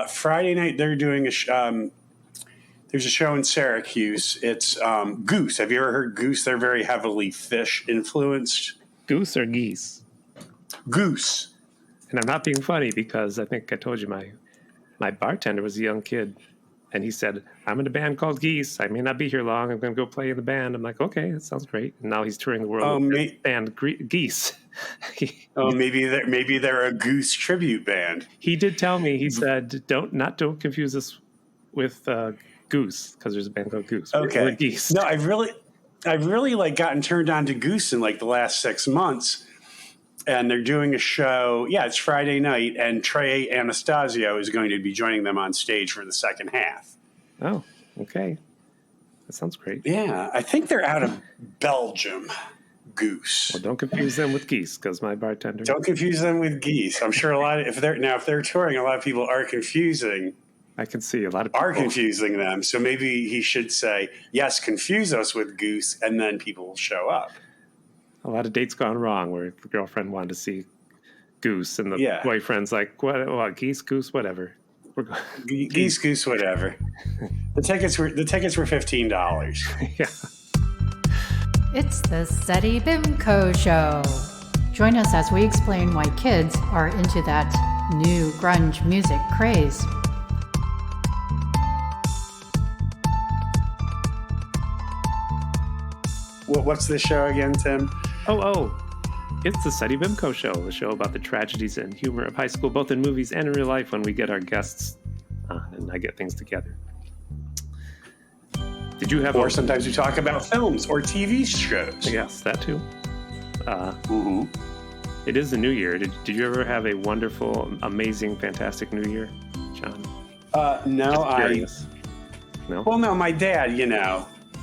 Friday night they're doing there's a show in Syracuse. It's Goose. Have you ever heard Goose? They're very heavily fish influenced. Goose or geese? Goose. And I'm not being funny because I think I told you my bartender was a young kid. And he said, I'm in a band called Geese. I may not be here long. I'm going to go play in the band. I'm like, okay, that sounds great. And now he's touring the world with the band Geese. Maybe they're a Goose tribute band. He did tell me. He said, don't confuse us with Goose, because there's a band called Goose. Okay, we're Geese. No, I've really like gotten turned on to Goose in like the last 6 months. And they're doing a show. Yeah, it's Friday night, and Trey Anastasio is going to be joining them on stage for the second half. Oh, okay. That sounds great. Yeah, I think they're out of Belgium. Goose. Well, don't confuse them with Geese, because my bartender. Don't confuse them with Geese. I'm sure if they're touring, a lot of people are confusing. I can see a lot of people are confusing them. So maybe he should say, yes, confuse us with Goose, and then people will show up. A lot of dates gone wrong where the girlfriend wanted to see Goose and the boyfriend's like, what, Geese, Goose, whatever. Geese, Goose, whatever. The tickets were $15. Yeah. It's the Seti Bimco Show. Join us as we explain why kids are into that new grunge music craze. What's this show again, Tim? Oh, it's the Seti Bimco Show, a show about the tragedies and humor of high school, both in movies and in real life when we get our guests and I get things together. Did you have... Or sometimes we talk about films or TV shows. Yes, that too. It is the new year. Did you ever have a wonderful, amazing, fantastic new year, John? No, No? Well, no, my dad,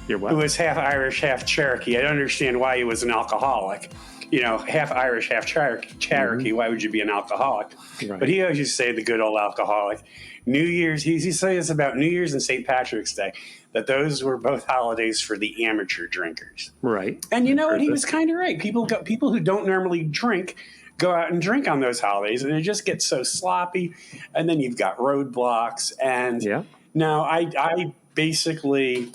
Your what? who was half Irish, half Cherokee. I don't understand why he was an alcoholic. Half Irish, half Cherokee. Mm-hmm. Why would you be an alcoholic? Right. But he always used to say the good old alcoholic. New Year's, he used to say this about New Year's and St. Patrick's Day, that those were both holidays for the amateur drinkers. Right. And you know what? He was kind of right. People who don't normally drink go out and drink on those holidays, and it just gets so sloppy. And then you've got roadblocks. And now I basically,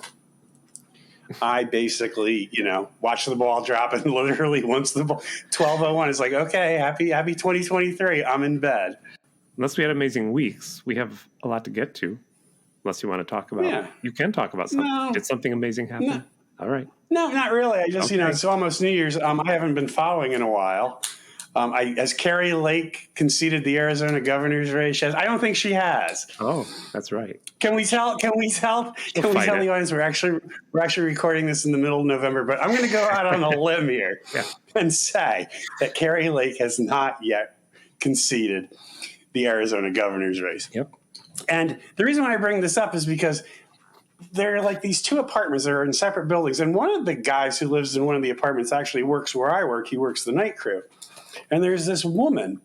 watch the ball drop, and literally once the ball 12:01 is like, okay, happy 2023. I'm in bed. Unless we had amazing weeks, we have a lot to get to. Unless you want to talk about, you can talk about something. No. Did something amazing happen? No. All right. No, not really. I just, it's almost New Year's. I haven't been following in a while. Has Carrie Lake conceded the Arizona governor's race? I don't think she has. Oh, that's right. Can we tell the audience we're actually recording this in the middle of November? But I'm going to go out on a limb here and say that Carrie Lake has not yet conceded the Arizona governor's race. Yep. And the reason why I bring this up is because there are like these two apartments that are in separate buildings. And one of the guys who lives in one of the apartments actually works where I work. He works the night crew. And there's this woman.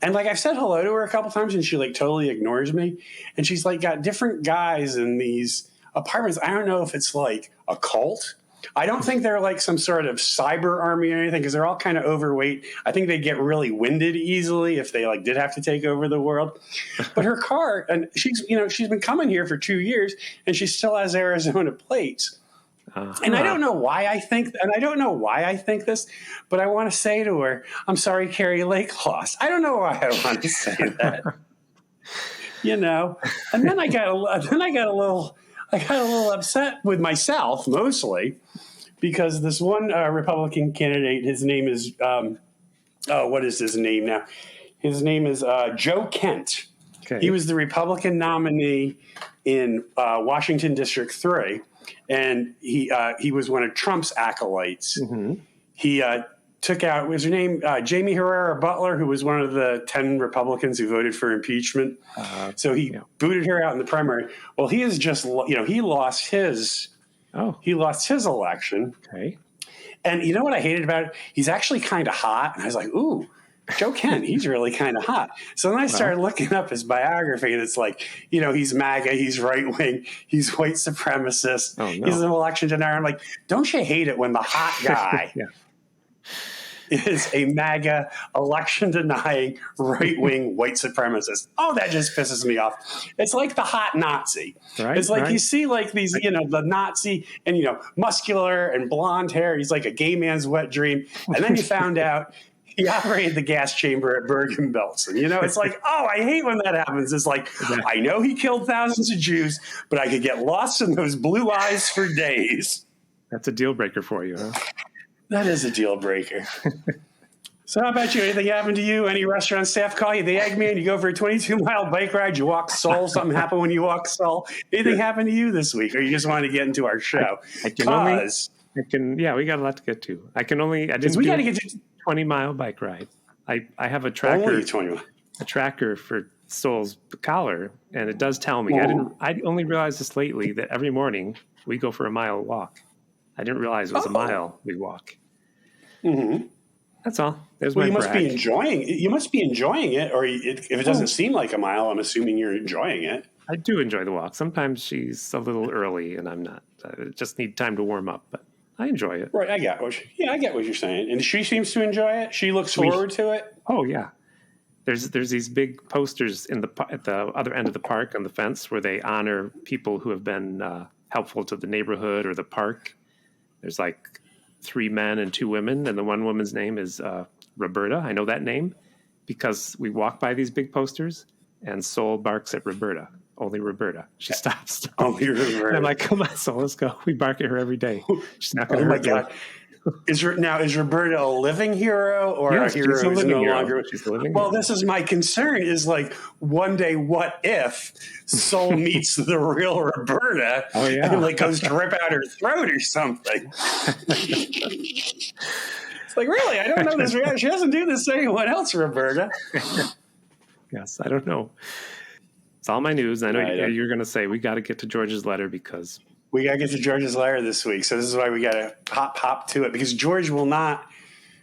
And like I've said hello to her a couple times and she like totally ignores me. And she's like got different guys in these apartments. I don't know if it's like a cult. I don't think they're like some sort of cyber army or anything because they're all kind of overweight. I think they get really winded easily if they like did have to take over the world. But her car, and she's been coming here for 2 years and she still has Arizona plates. And I don't know why I think this, but I want to say to her, I'm sorry, Carrie Lake lost. I don't know why I want to say that. And then I got a little upset with myself, mostly, because this one Republican candidate, his name is, what is his name now? His name is Joe Kent. Okay. He was the Republican nominee in Washington District 3, and he was one of Trump's acolytes. Mm-hmm. He took out, was her name Jamie Herrera Butler, who was one of the 10 Republicans who voted for impeachment. So he booted her out in the primary. Well, he is just, he lost his election. Okay. And you know what I hated about it? He's actually kind of hot. And I was like, ooh, Joe Kent, he's really kind of hot. So then I started looking up his biography, and it's like, he's MAGA, he's right wing, he's white supremacist, he's an election denier. I'm like, don't you hate it when the hot guy is a MAGA, election-denying, right-wing white supremacist. Oh, that just pisses me off. It's like the hot Nazi. Right, It's like right. you see like these, the Nazi and, muscular and blonde hair. He's like a gay man's wet dream. And then you found out he operated the gas chamber at Bergen-Belsen. It's like, oh, I hate when that happens. It's like, I know he killed thousands of Jews, but I could get lost in those blue eyes for days. That's a deal breaker for you, huh? That is a deal breaker. So how about you? Anything happened to you? Any restaurant staff call you the Eggman? You go for a 22-mile bike ride. You walk Seoul. Something happened when you walk Seoul. Anything happened to you this week? Or you just wanted to get into our show? We got a lot to get to. I didn't we do got to get to 20-mile bike ride. I have a tracker. only 21. A tracker for Seoul's collar, and it does tell me. I only realized this lately that every morning we go for a mile walk. I didn't realize it was a mile we walk. Mm-hmm. That's all. There's Well, my you must brag. be enjoying. You must be enjoying it, or if it doesn't seem like a mile, I'm assuming you're enjoying it. I do enjoy the walk. Sometimes she's a little early, and I'm not. I just need time to warm up, but I enjoy it. Right, I get what you're saying, and she seems to enjoy it. She looks forward to it. Oh yeah. There's these big posters at the other end of the park on the fence where they honor people who have been helpful to the neighborhood or the park. There's like 3 men and 2 women, and the one woman's name is Roberta. I know that name because we walk by these big posters, and Soul barks at Roberta. Only Roberta. She stops. Only Roberta. And I'm like, come on, Soul, let's go. We bark at her every day. She's not going to hurt you. Is Roberta a living hero or Yes, a hero she's a who's living no hero. longer? She's a living Well, hero. this is my concern. Is like one day, what if Soul meets the real Roberta Oh, yeah. and like goes to rip out her throat or something? It's like, really, I don't know this. She doesn't do this to anyone else, Roberta. Yes, I don't know. It's all my news. I know Right. you're going to say we got to get to George's letter because We got to get to George's letter this week. So this is why we got to hop to it, because George will not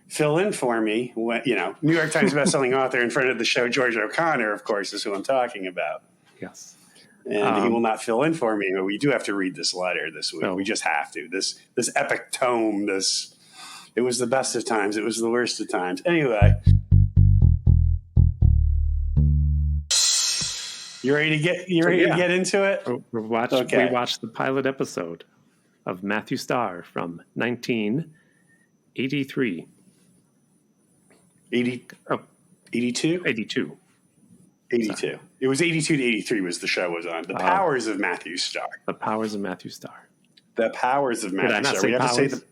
fill in for me. When, New York Times bestselling author in front of the show, George O'Connor, of course, is who I'm talking about. yes. And he will not fill in for me. But we do have to read this letter this week. Oh. We just have to. This epic tome, it was the best of times. It was the worst of times. Anyway. You ready to get into it? We watched the pilot episode of Matthew Starr from 1983. 82? 82. 82. It was 82 to 83 was the show was on. The Powers of Matthew Starr. The Powers of Matthew Starr. The Powers of Matthew Did I not Starr. say We have to say powers?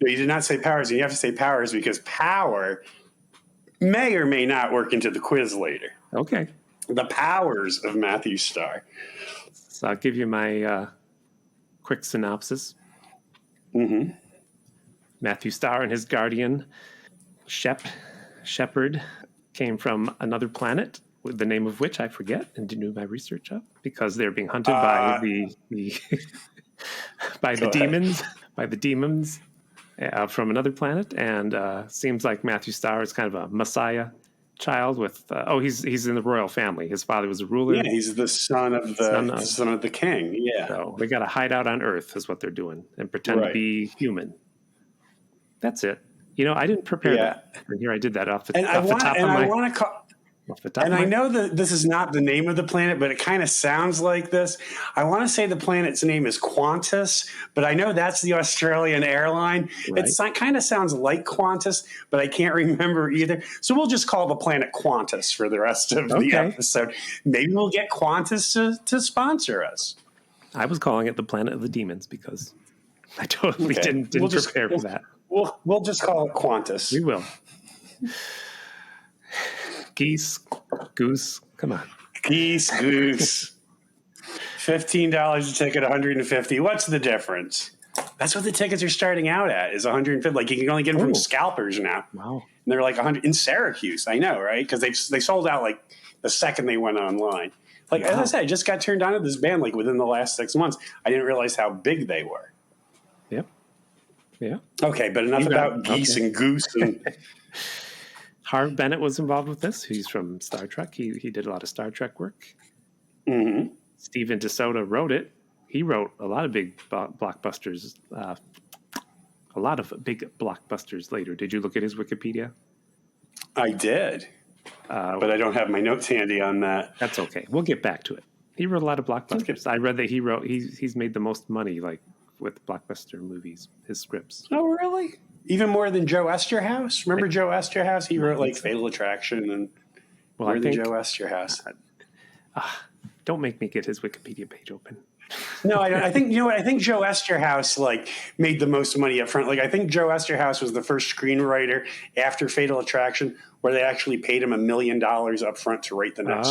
no, you did not say powers. You have to say powers because power may or may not work into the quiz later. Okay. The Powers of Matthew Starr. So I'll give you my quick synopsis. Mm-hmm. Matthew Starr and his guardian, Shepard, came from another planet, with the name of which I forget and didn't do my research up because they're being hunted by the demons from another planet, and seems like Matthew Starr is kind of a messiah child with he's in the royal family. His father was a ruler. Yeah, he's the son of the king. Yeah. So they got to hide out on Earth is what they're doing and pretend to be human. That's it. I didn't prepare that. And here I did that off the top of my And I know that this is not the name of the planet, but it kind of sounds like this. I want to say the planet's name is Qantas, but I know that's the Australian airline. Right. It kind of sounds like Qantas, but I can't remember either. So we'll just call the planet Qantas for the rest of the episode. Maybe we'll get Qantas to sponsor us. I was calling it the planet of the demons because I totally didn't prepare for that. We'll just call it Qantas. We will. Geese, goose, come on. Geese, goose. $15 a ticket, $150. What's the difference? That's what the tickets are starting out at, is $150. Like you can only get them from scalpers now. Wow. And they're like $100 in Syracuse. I know, right? Because they sold out like the second they went online. Like as I said, I just got turned on to this band like within the last 6 months. I didn't realize how big they were. Yep. Yeah. Okay, but enough about geese and goose and. Harv Bennett was involved with this. He's from Star Trek. He did a lot of Star Trek work. Mm-hmm. Steven DeSoto wrote it. He wrote a lot of big blockbusters. a lot of big blockbusters later. Did you look at his Wikipedia? I did, but I don't have my notes handy on that. That's okay. We'll get back to it. He wrote a lot of blockbusters. I read that he's made the most money like with blockbuster movies, his scripts. Oh, really? Even more than Joe Esterhaus? Remember Joe Esterhaus? He wrote like Fatal Attraction and more than Joe Esterhaus. Don't make me get his Wikipedia page open. No, I don't. I think, you know what? I think Joe Esterhaus like made the most money up front. Like, I think Joe Esterhaus was the first screenwriter after Fatal Attraction where they actually paid him $1 million up front to write the next,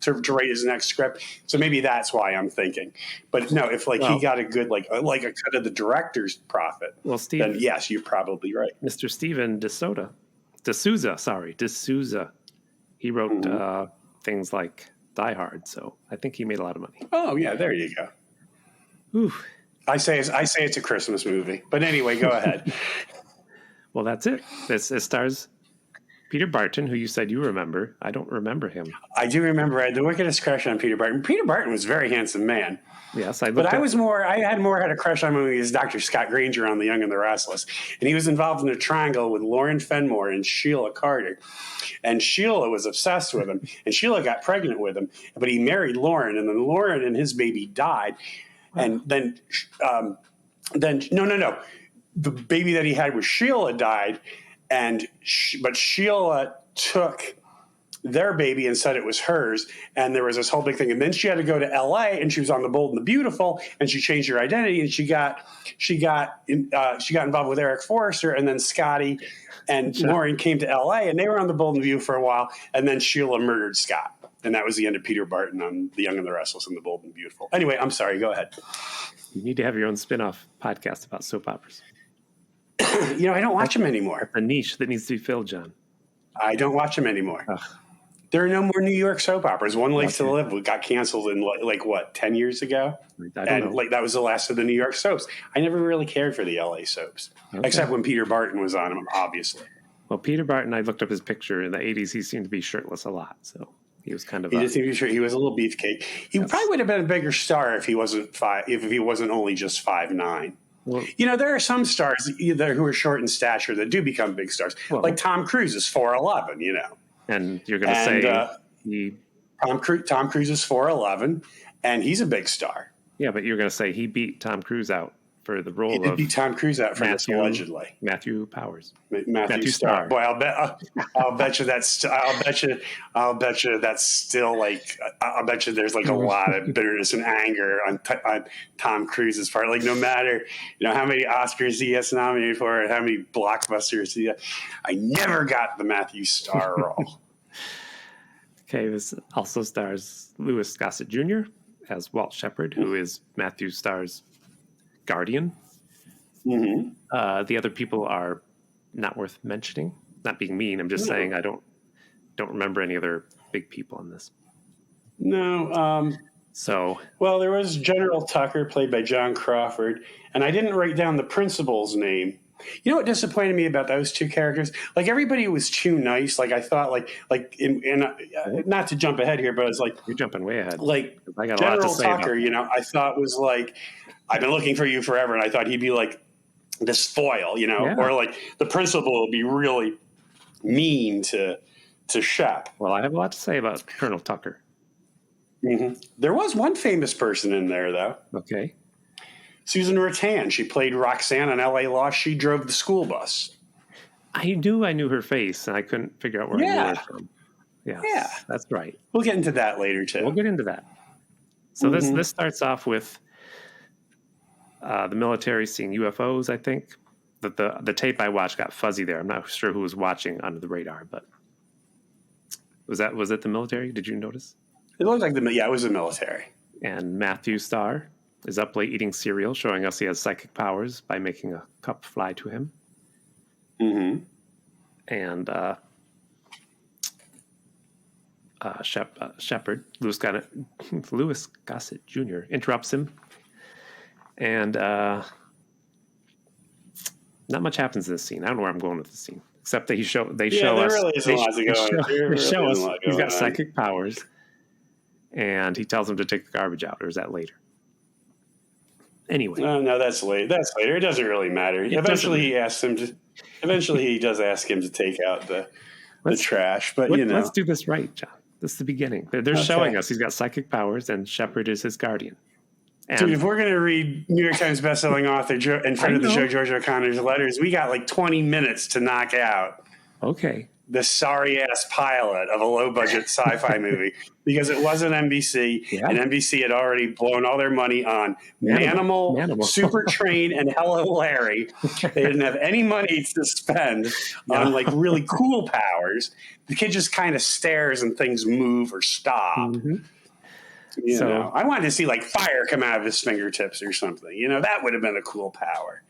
to write his next script. So maybe that's why I'm thinking. But no, if he got a good, like a cut of the director's profit, then yes, you're probably right. Mr. Steven D'Souza, he wrote things like Die Hard, so I think he made a lot of money. Oh yeah, there you go. Ooh. I say it's a Christmas movie, but anyway, go ahead. Well, that's it. It stars Peter Barton, who you said you remember. I don't remember him. I do remember. I had the wickedest crush on Peter Barton. Peter Barton was a very handsome man. Yes, I had a crush on him when he was Dr. Scott Granger on The Young and the Restless. And he was involved in a triangle with Lauren Fenmore and Sheila Carter. And Sheila was obsessed with him. And Sheila got pregnant with him. But he married Lauren. And then Lauren and his baby died. And then no. The baby that he had with Sheila died. But Sheila took their baby and said it was hers, and there was this whole big thing. And then she had to go to L.A. and she was on The Bold and the Beautiful, and she changed her identity, and she got involved with Eric Forrester, and then Scotty and Lauren came to L.A. and they were on The Bold and the Beautiful for a while, and then Sheila murdered Scott, and that was the end of Peter Barton on The Young and the Restless and The Bold and the Beautiful. Anyway, I'm sorry. Go ahead. You need to have your own spin-off podcast about soap operas. I don't watch them anymore. A niche that needs to be filled, John. I don't watch them anymore. There are no more New York soap operas. One Life to Live got canceled in 10 years ago? I don't know. That was the last of the New York soaps. I never really cared for the LA soaps, except when Peter Barton was on them, obviously. Well, Peter Barton, I looked up his picture. In the 80s, he seemed to be shirtless a lot. So he was kind of he was a little beefcake. He probably would have been a bigger star if he wasn't only just 5'9". Well, there are some stars who are short in stature that do become big stars. Well, like Tom Cruise is 4'11", And you're going to say Tom Cruise is 4'11", and he's a big star. Yeah, but you're going to say he beat Tom Cruise out for the role of beat Tom Cruise out for this, allegedly. Matthew Powers. Matthew Starr. Boy, I'll bet you that's still like, I'll bet you there's like a lot of bitterness and anger on Tom Cruise's part. Like, no matter, how many Oscars he gets nominated for and how many blockbusters he got, I never got the Matthew Starr role. Okay, this also stars Louis Gossett Jr. as Walt Shepard, who is Matthew Starr's guardian. Mm-hmm. The other people are not worth mentioning. Not being mean, I'm just saying I don't remember any other big people in this. No. Well, there was General Tucker, played by John Crawford, and I didn't write down the principal's name. You know what disappointed me about those two characters? Like, everybody was too nice. Like, I thought, not to jump ahead here, but it's like you're jumping way ahead. Like, I got General Tucker, I thought was like, I've been looking for you forever, and I thought he'd be like this foil, or like the principal will be really mean to Shep. Well, I have a lot to say about Colonel Tucker. Mm-hmm. There was one famous person in there, though. Okay. Susan Rattan. She played Roxanne on L.A. Lost. She drove the school bus. I knew her face, and I couldn't figure out where I knew her from. Yeah, that's right. We'll get into that later, too. We'll get into that. So this starts off with the military seeing UFOs, I think. The tape I watched got fuzzy there. I'm not sure who was watching under the radar, but was it the military? Did you notice? It looked like it was the military. And Matthew Starr is up late eating cereal, showing us he has psychic powers by making a cup fly to him. Mm-hmm. And Shepard, Louis Gossett Jr., interrupts him. And not much happens in this scene. I don't know where I'm going with this scene, except that they show us. They show us he's got psychic powers, and he tells him to take the garbage out. Or is that later? Anyway, Oh, no, that's late. That's later. It doesn't really matter. Eventually, he asks him to. Eventually, he does ask him to take out the trash. But let's do this right, John. This is the beginning. They're showing us he's got psychic powers, and Shepard is his guardian. And dude, if we're going to read New York Times bestselling author in front of the show George O'Connor's letters, we got like 20 minutes to knock out. Okay. The sorry-ass pilot of a low-budget sci-fi movie because it wasn't NBC, and NBC had already blown all their money on Manimal, Super Train, and Hello Larry. They didn't have any money to spend on like really cool powers. The kid just kind of stares and things move or stop. Mm-hmm. You know, I wanted to see like fire come out of his fingertips or something. You know, that would have been a cool power.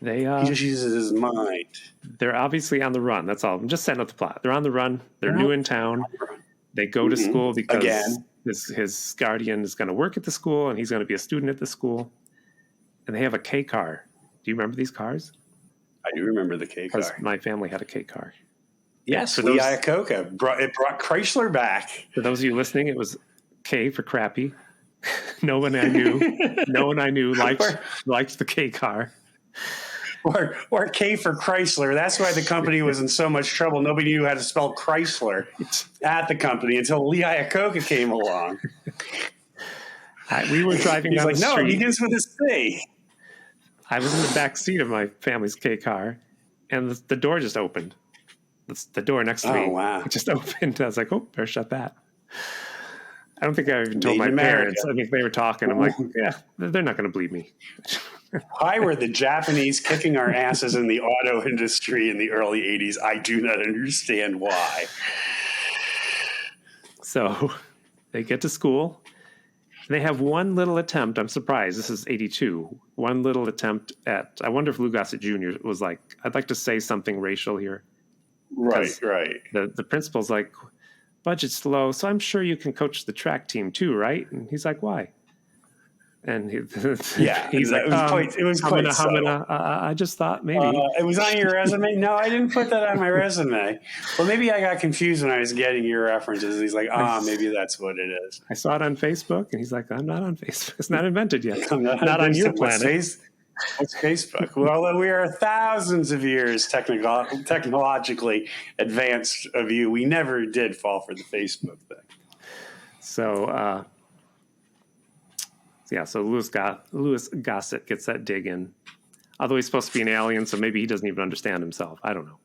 He just uses his mind. They're obviously on the run. That's all. I'm just setting up the plot. They're on the run. They're new in town. They go to school because his guardian is going to work at the school and he's going to be a student at the school. And they have a K car. Do you remember these cars? I do remember the K car. My family had a K car. Yes, Lee Iacocca brought Chrysler back. For those of you listening, it was K for crappy. No one I knew liked the K car. Or K for Chrysler. That's why the company was in so much trouble. Nobody knew how to spell Chrysler at the company until Lee Iacocca came along. We were driving down the street. No, it begins with a C. I was in the back seat of my family's K car, and the door just opened. The door next to me wow. It just opened. I was like, oh, better shut that. I don't think I even told my parents. I mean, they were talking. I'm like, yeah, they're not going to believe me. Why were the Japanese kicking our asses in the auto industry in the early 80s? I do not understand why. So they get to school. They have one little attempt. I'm surprised. This is 82. One little attempt at, I wonder if Lou Gossett Jr. was like, I'd like to say something racial here. Right. The principal's like, budget's low, so I'm sure you can coach the track team too, right? And he's like, why? And he's like, it was quite I just thought maybe. It was on your resume? No, I didn't put that on my resume. Well, maybe I got confused when I was getting your references. He's like, maybe that's what it is. I saw it on Facebook, and he's like, I'm not on Facebook. It's not invented yet. not on your planet. What's Facebook? Well, we are thousands of years technologically advanced of you. We never did fall for the Facebook thing. So, so Louis Gossett gets that dig in. Although he's supposed to be an alien, so maybe he doesn't even understand himself. I don't know.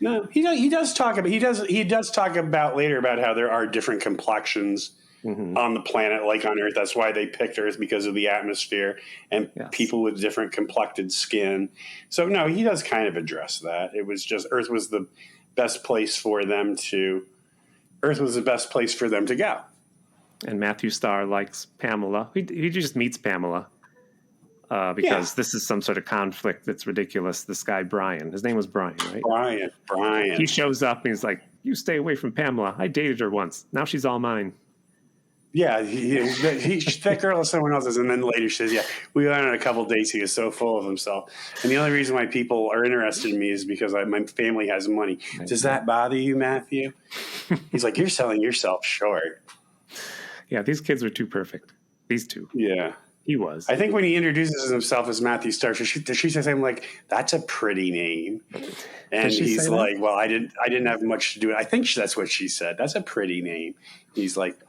No, he does talk about later about how there are different complexions on the planet, like on Earth. That's why they picked Earth, because of the atmosphere and people with different complected skin. So no, he does kind of address that. It was just Earth was the best place for them to go. And Matthew Starr likes Pamela. He just meets Pamela because this is some sort of conflict that's ridiculous. This guy, Brian, his name was Brian, right? Brian. He shows up and he's like, you stay away from Pamela. I dated her once. Now she's all mine. Yeah, that girl is someone else's. And then later she says, we went on a couple dates. He was so full of himself. And the only reason why people are interested in me is because my family has money. Does that bother you, Matthew? He's like, you're selling yourself short. Yeah, these kids were too perfect. These two. Yeah. He was. I think when he introduces himself as Matthew Starr, she says something like, that's a pretty name. And he's like, well, I didn't have much to do with it. I think that's what she said. That's a pretty name. He's like,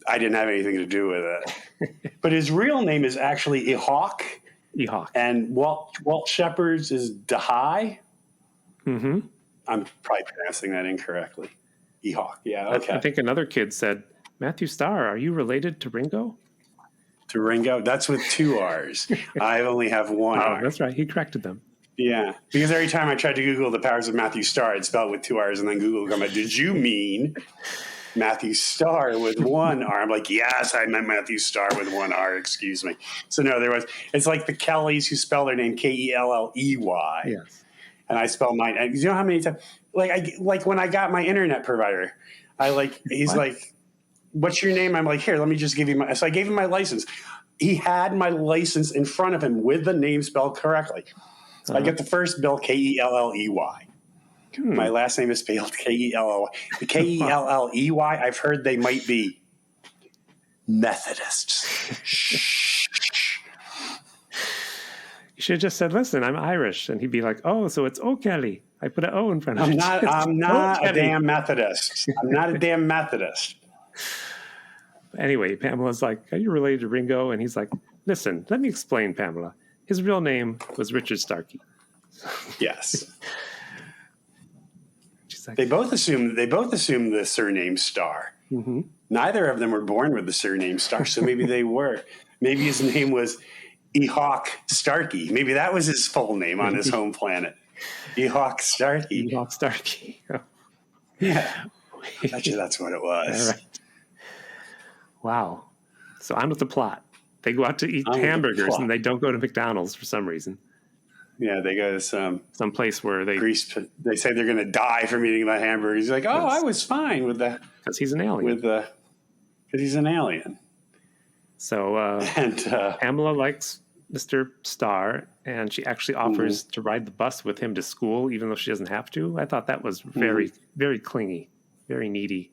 I didn't have anything to do with it. But his real name is actually Ehawk. And Walt Shepard's is Dahai. Mm-hmm. I'm probably pronouncing that incorrectly. Ehawk. Yeah, okay. I think another kid said, Matthew Starr, are you related to Ringo? To Ringo? That's with 2 R's. I only have 1 R. That's right. He corrected them. Yeah, because every time I tried to Google the powers of Matthew Starr, I'd spell it with 2 R's, and then Google would come back, did you mean Matthew Starr with 1 R? I'm like, yes, I meant Matthew Starr with 1 R, excuse me. So no, it's like the Kellys who spell their name Kelley. Yes. And I spell mine. And you know how many times, like when I got my internet provider, he's like, what's your name? I'm like, here, let me just give you so I gave him my license. He had my license in front of him with the name spelled correctly. So I get the first bill, Kelley. My last name is spelled Kelley. The Kelley, I've heard they might be Methodists. You should have just said, listen, I'm Irish. And he'd be like, oh, so it's O'Kelly. I put an O in front of it. I'm not a O'Kelly. damn Methodist. I'm not a damn Methodist. Anyway, Pamela's like, are you related to Ringo? And he's like, listen, let me explain, Pamela. His real name was Richard Starkey. Yes. She's like, They both assume the surname Starr. mm-hmm. Neither of them were born with the surname Starr, so maybe they were. Maybe his name was Ehawk Starkey. Maybe that was his full name on his home planet. Ehawk Starkey. Ehawk Starkey. Yeah. I bet you that's what it was. All right. Wow. So on with the plot. They go out to eat On with the hamburgers plot. and they don't go to McDonald's for some reason. Yeah, they go to some Place where they, Greece. They say they're going to die from eating the hamburgers. He's like, oh, Yes. I was fine with that. because he's an alien. Because he's an alien. So And Pamela likes Mr. Starr, and she actually offers Mm-hmm. to ride the bus with him to school, even though she doesn't have to. I thought that was very, very clingy, very needy.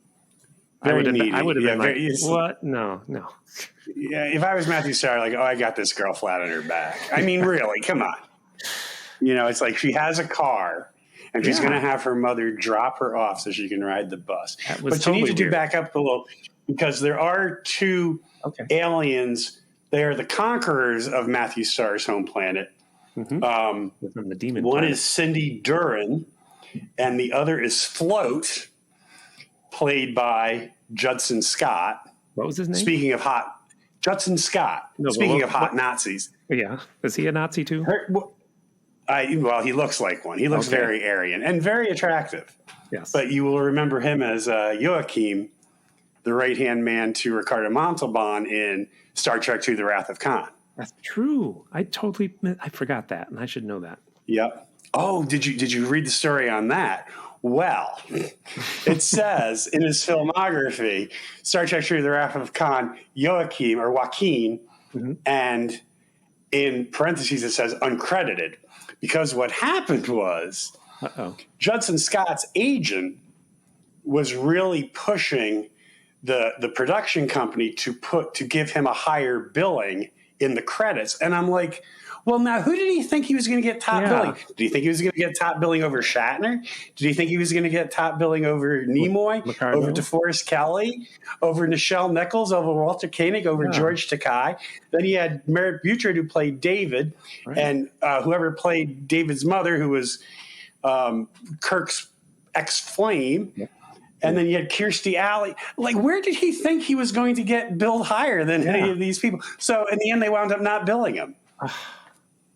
Very I would have needy. been Yeah, like, very- what? No. yeah, if I was Matthew Starr, like, oh, I got this girl flat on her back. I mean, really, come on. You know, it's like she has a car, and she's Yeah. going to have her mother drop her off so she can ride the bus. That was But you need totally to weird. back up a little because there are two Okay. aliens. They are the conquerors of Matthew Starr's home planet. From the demon One planet. is Cindy Duran, and the other is Float, played by Judson Scott. What was his name? Speaking of hot, Judson Scott. No, but Speaking what- of hot what- Nazis. Yeah. Is he a Nazi too? Well, he looks like one. He looks Okay. very Aryan and very attractive. Yes. But you will remember him as Joachim, the right-hand man to Ricardo Montalban in Star Trek II: The Wrath of Khan. That's true. I forgot that, and I should know that. Yep. Oh, did you read the story on that? Well, it says in his filmography, Star Trek II: The Wrath of Khan, Joachim or Joaquin, and in parentheses it says uncredited, because what happened was Uh-oh. Judson Scott's agent was really pushing the production company to give him a higher billing in the credits, and I'm like, well, now who did he think he was going to get top Yeah. billing? Did he think he was going to get top billing over Shatner? Did he think he was going to get top billing over Nimoy, Ricardo? over DeForest Kelly, over Nichelle Nichols, over Walter Koenig, over Yeah. George Takei? Then he had Merritt Butrid, who played David, Right. and whoever played David's mother, who was Kirk's ex-flame. Yep. And then you had Kirstie Alley. Like, where did he think he was going to get billed higher than any Yeah. of these people? So in the end, they wound up not billing him.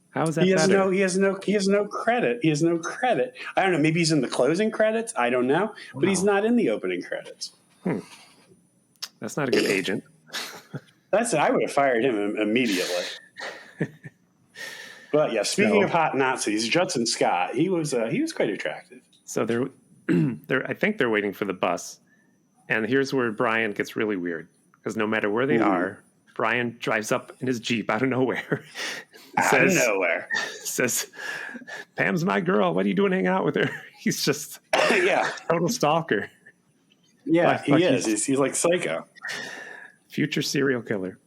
How is that He has better? no credit. He has no credit. I don't know. Maybe he's in the closing credits. I don't know. But he's not in the opening credits. That's not a good agent. That's it. I would have fired him immediately. But yeah, speaking So- of hot Nazis, Judson Scott, he was quite attractive. So I think they're waiting for the bus. And here's where Brian gets really weird. Because no matter where they are, Brian drives up in his Jeep out of nowhere. Out of nowhere. Says, Pam's my girl. What are you doing hanging out with her? He's just Yeah. total stalker. Yeah, Like he is. He's like Psycho. Future serial killer.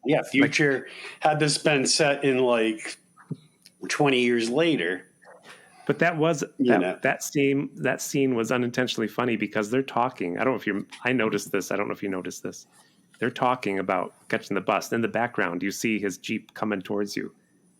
Yeah, future. Had this been set in like 20 years later. But that was know. that scene was unintentionally funny because they're talking. I noticed this. I don't know if you noticed this. They're talking about catching the bus. In the background, you see his Jeep coming towards you.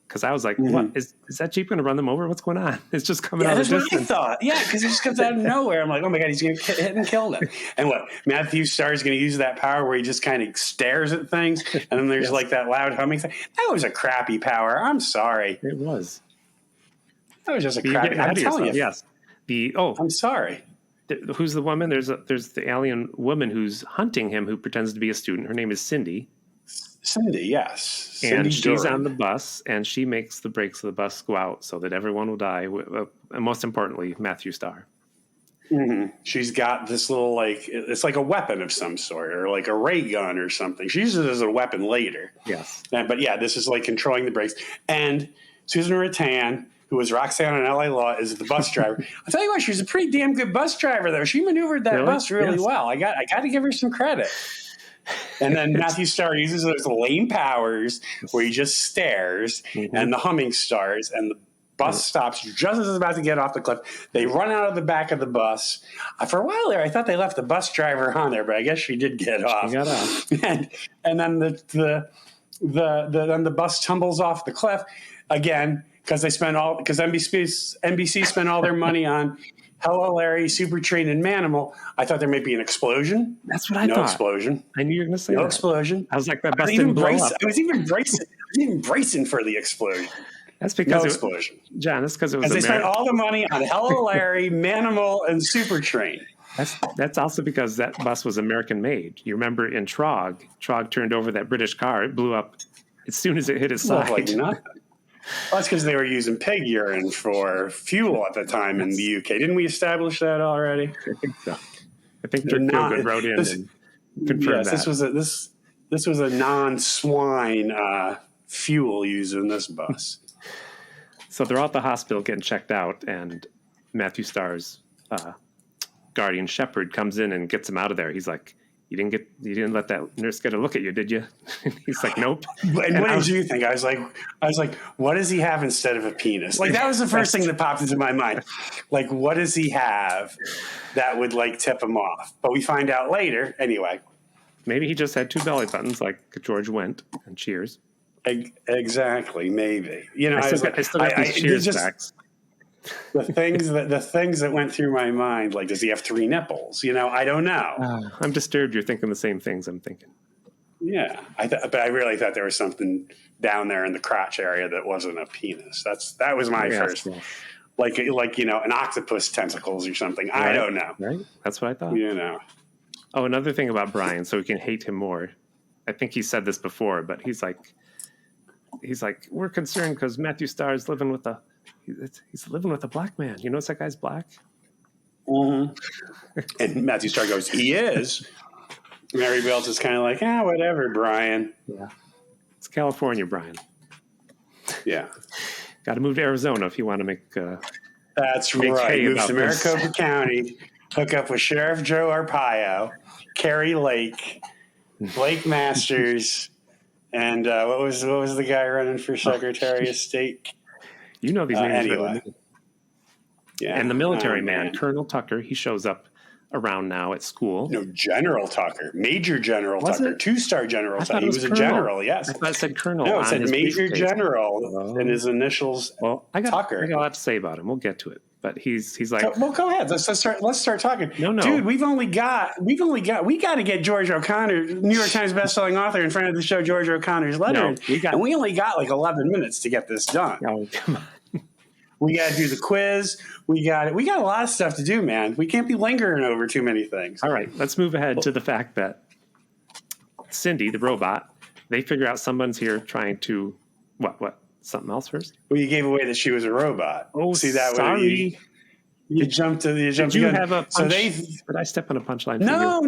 Because I was like, what is that Jeep going to run them over? What's going on? It's just coming Yeah, out of that's the what I distance. thought. Yeah, because it just comes out of nowhere. I'm like, oh my God, he's going to hit and kill them. And what? Matthew Starr is going to use that power where he just kind of stares at things. And then there's Yes. like that loud humming thing. That was a crappy power. I'm sorry. It was. That was just a You're crappy. getting ahead I'm of telling yourself. you. Yes. I'm sorry. Who's the woman? There's the alien woman who's hunting him who pretends to be a student. Her name is Cindy. Cindy, yes. Cindy And she's Duran. on the bus, and she makes the brakes of the bus go out so that everyone will die. And most importantly, Matthew Starr. She's got this little, like, it's like a weapon of some sort, or like a ray gun or something. She uses it as a weapon later. Yes. But yeah, this is like controlling the brakes. And Susan Rattan, who was Roxanne on LA Law, is the bus driver. I'll tell you what, she was a pretty damn good bus driver, though. She maneuvered that Really? bus really Yes. well. I got to give her some credit. And then Matthew Starr uses those lame powers where he just stares, and the humming starts, and the bus stops just as it's about to get off the cliff. They run out of the back of the bus. For a while there, I thought they left the bus driver on there, but I guess she did get off. She got off. And then then the bus tumbles off the cliff again because NBC spent all their money on Hello, Larry, Super Train, and Manimal. I thought there might be an explosion. That's what I thought. No explosion. I knew you were going to say No that. explosion. I was like, that I bus was didn't blow up. I was even bracing for the explosion. That's No because explosion. John, that's because it was Because they spent American. all the money on Hello, Larry, Manimal, and Super Train. That's also because that bus was American made. You remember in Trog turned over that British car. It blew up as soon as it hit its side. Like nothing. Well, that's because they were using pig urine for fuel at the time in the UK. Didn't we establish that already? I think so. I think Dirk Feelgood wrote in and confirmed that. This was a non-swine fuel used in this bus. So they're all at the hospital getting checked out, and Matthew Starr's guardian Shepherd comes in and gets him out of there. He's like, You didn't let that nurse get a look at you, did you? He's like, nope. And what did you think? I was like, what does he have instead of a penis? Like, that was the first thing that popped into my mind. Like, what does he have that would like tip him off? But we find out later anyway. Maybe he just had two belly buttons like George Wendt and Cheers. Exactly, maybe. You know, I still got these Cheers facts. The things that went through my mind, like, does he have three nipples? You know, I don't know. I'm disturbed you're thinking the same things I'm thinking. Yeah, but I really thought there was something down there in the crotch area that wasn't a penis. That was my first, like you know, an octopus tentacles or something. Right. I don't know. Right, that's what I thought. You know. Oh, another thing about Brian, so we can hate him more. I think he said this before, but he's like, we're concerned because Matthew Starr is living with he's living with a black man. You notice that guy's black? Mm-hmm. And Matthew Starr goes, he is. And everybody else is kind of like, whatever, Brian. Yeah. It's California, Brian. Yeah. Got to move to Arizona if you want to make That's right. Move to Maricopa County, hook up with Sheriff Joe Arpaio, Carrie Lake, Blake Masters, and what was the guy running for Secretary of State? You know these names. Anyway. Yeah. And the military man, Colonel Tucker, he shows up around now at school. No, General Tucker. Major General Tucker. 2-star General Tucker. He was a general, yes. I thought it said Colonel. No, it said Major General in his initials. Well, Tucker. I got a lot to say about him. We'll get to it. But he's like, well, go ahead. Let's start talking. No, dude, we got to get George O'Connor, New York Times bestselling author, in front of the show George O'Connor's letter. And we only got like 11 minutes to get this done. Oh, come on. We got to do the quiz. We got a lot of stuff to do, man. We can't be lingering over too many things. All right, let's move ahead to the fact that Cindy, the robot, they figure out someone's here trying to what? Something else first? Well, you gave away that she was a robot. Oh, see that? Sorry. You jumped to the jump. Did you have a punch? So did I step on a punchline? No.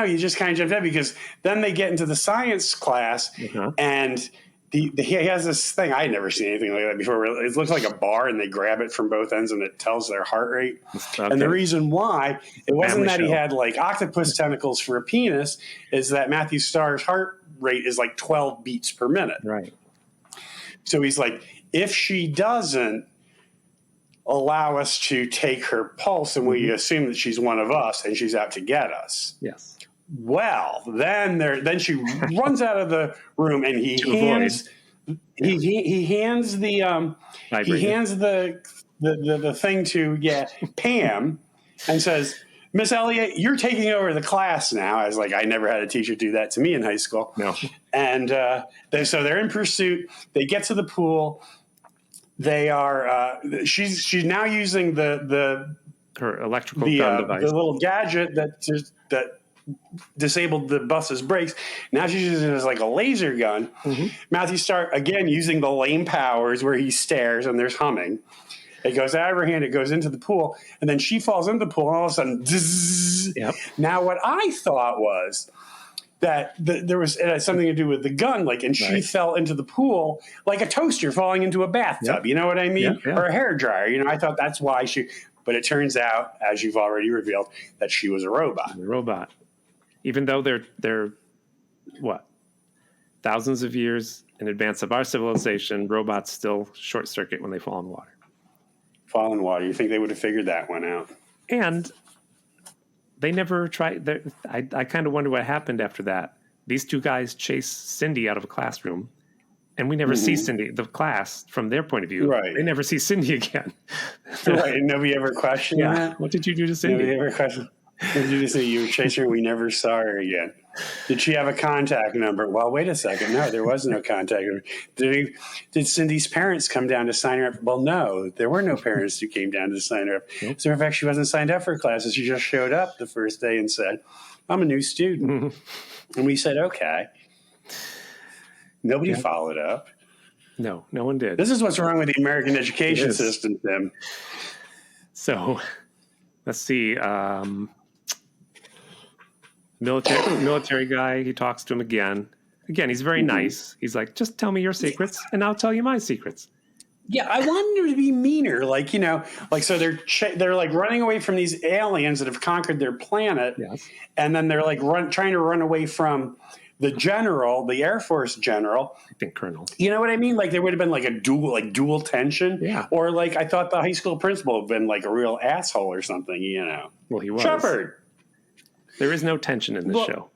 You just kind of jumped in because then they get into the science class and he has this thing. I had never seen anything like that before. It looks like a bar and they grab it from both ends and it tells their heart rate. Okay. And the reason why it wasn't that he had like octopus tentacles for a penis is that Matthew Starr's heart rate is like 12 beats per minute. Right. So he's like, if she doesn't allow us to take her pulse and we assume that she's one of us and she's out to get us. Yes. Well, then she runs out of the room and he hands the thing to Pam and says, Miss Elliott, you're taking over the class now. I was like, I never had a teacher do that to me in high school. No. And so they're in pursuit. They get to the pool. They are. She's now using her electrical gun device, the little gadget that disabled the bus's brakes. Now she's using it as like a laser gun. Mm-hmm. Matthew Starr again using the lame powers where he stares and there's humming. It goes out of her hand, it goes into the pool, and then she falls into the pool, and all of a sudden, zzz. Yep. Now what I thought was that it had something to do with the gun, she fell into the pool like a toaster falling into a bathtub. Yep. You know what I mean? Yep. Or a hairdryer. You know, I thought that's why but it turns out, as you've already revealed, that she was a robot. A robot. Even though they're what, thousands of years in advance of our civilization, robots still short circuit when they fall in water. Fall in water. You think they would have figured that one out? And they never tried. I kind of wonder what happened after that. These two guys chase Cindy out of a classroom, and we never see Cindy, the class, from their point of view. Right. They never see Cindy again. Right. Nobody ever questioned that? What did you do to Cindy? Nobody ever questioned. Did you just say you were chasing her? We never saw her again. Did she have a contact number? Well, wait a second. No, there was no contact number. Did Cindy's parents come down to sign her up? Well, no, there were no parents who came down to sign her up. Nope. As a matter of fact, she wasn't signed up for classes. She just showed up the first day and said, I'm a new student. And we said, okay. Nobody followed up. No one did. This is what's wrong with the American education system, Tim. So, let's see. Military guy, he talks to him again. Again, he's very nice. He's like, just tell me your secrets, and I'll tell you my secrets. Yeah, I wanted him to be meaner. Like, so they're like running away from these aliens that have conquered their planet. Yes. And then they're like trying to run away from the general, the Air Force general. I think Colonel. You know what I mean? Like there would have been like a dual tension. Yeah. Or like I thought the high school principal had been like a real asshole or something, Well, he was. Shepard. There is no tension in this show.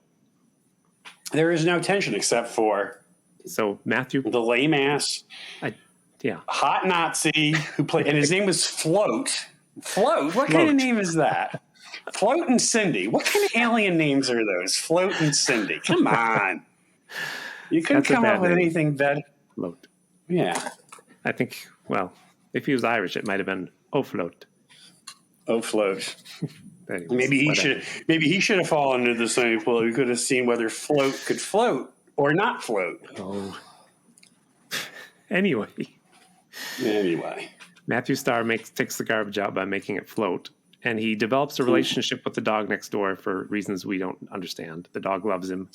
There is no tension except for So Matthew, the lame ass hot Nazi who played, and his name was Float. Float? What kind of name is that? Float and Cindy. What kind of alien names are those? Float and Cindy. Come on. You couldn't come up with anything better. Float. Yeah. I think, well, if he was Irish, it might have been Float. Oh, Float. Anyways, maybe he should have fallen into the same pool. We could have seen whether Float could float or not float. Oh. Anyway. Matthew Starr takes the garbage out by making it float, and he develops a relationship with the dog next door for reasons we don't understand. The dog loves him.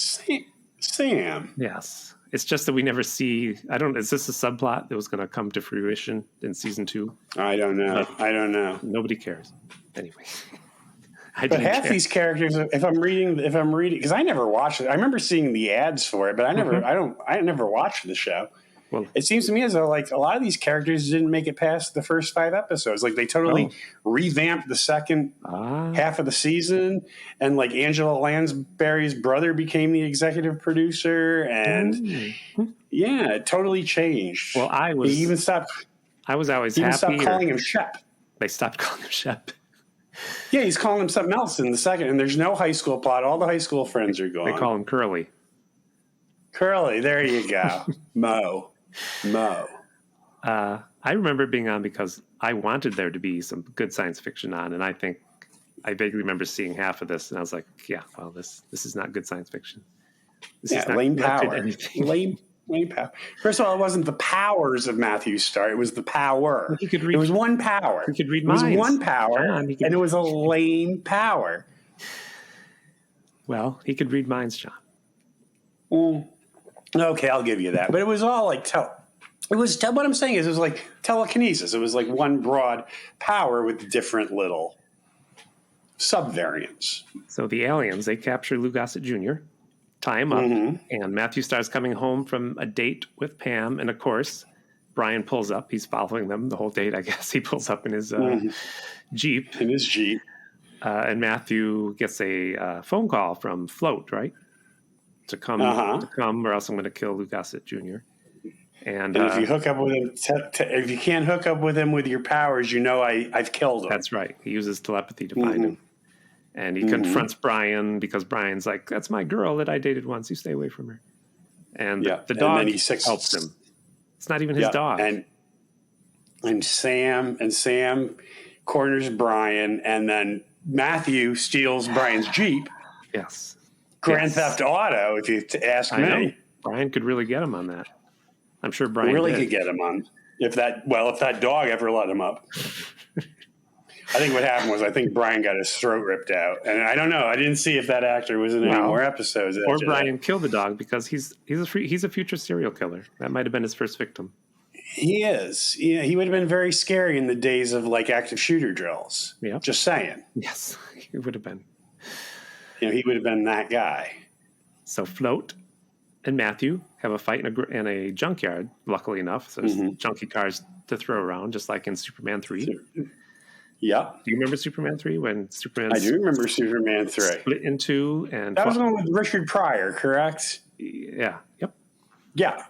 Sam. Yes. It's just that we never see. Is this a subplot that was going to come to fruition in season 2? I don't know. Nobody cares. Anyway. But half these characters, if I'm reading, because I never watched it. I remember seeing the ads for it, but I never watched the show. Well, it seems to me as though like a lot of these characters didn't make it past the first 5 episodes. Like they totally revamped the second half of the season, and like Angela Lansbury's brother became the executive producer, and it totally changed. Well, I was always happy. Stopped calling him Shep. They stopped calling him Shep. Yeah, he's calling him something else in the second, and there's no high school plot. All the high school friends are gone. They call him Curly. Curly, there you go. Mo. I remember being on because I wanted there to be some good science fiction on, and I think I vaguely remember seeing half of this, and I was like, "Yeah, well, this is not good science fiction. This is not lame power. Lame power. First of all, it wasn't the powers of Matthew Starr; it was the power. It was one power. He could read minds. It was one power, and it was a lame power. Well, he could read minds, John. Okay, I'll give you that. But it was all like what I'm saying is it was like telekinesis. It was like one broad power with different little subvariants. So the aliens, they capture Lou Gossett Jr., tie him up, and Matthew Starr's coming home from a date with Pam, and of course, Brian pulls up. He's following them the whole date, I guess. He pulls up in his Jeep. In his Jeep. And Matthew gets a phone call from Float, right? To come, or else I'm going to kill Lou Gossett Jr. And if you hook up with him, if you can't hook up with him with your powers, I've killed him. That's right. He uses telepathy to find him. And he confronts Brian because Brian's like, that's my girl that I dated once. You stay away from her. And the dog helps him. It's not even his dog. And Sam corners Brian, and then Matthew steals Brian's Jeep. Yes. Grand Theft Auto, if you ask me. Know. Brian could really get him on that. I'm sure Brian could get him on. If that dog ever let him up. I think what happened was Brian got his throat ripped out. And I don't know. I didn't see if that actor was in any more episodes. Or Brian killed the dog because he's a future serial killer. That might have been his first victim. He is. Yeah, he would have been very scary in the days of like active shooter drills. Yeah. Just saying. Yes, he would have been. he would have been that guy. So Float and Matthew have a fight in a junkyard, luckily enough. So there's junky cars to throw around, just like in Superman 3. Yep. Do you remember Superman 3 when Superman I do remember Superman 3. split in two? And That was the one with Richard Pryor, correct? Yeah. Yep. Yeah.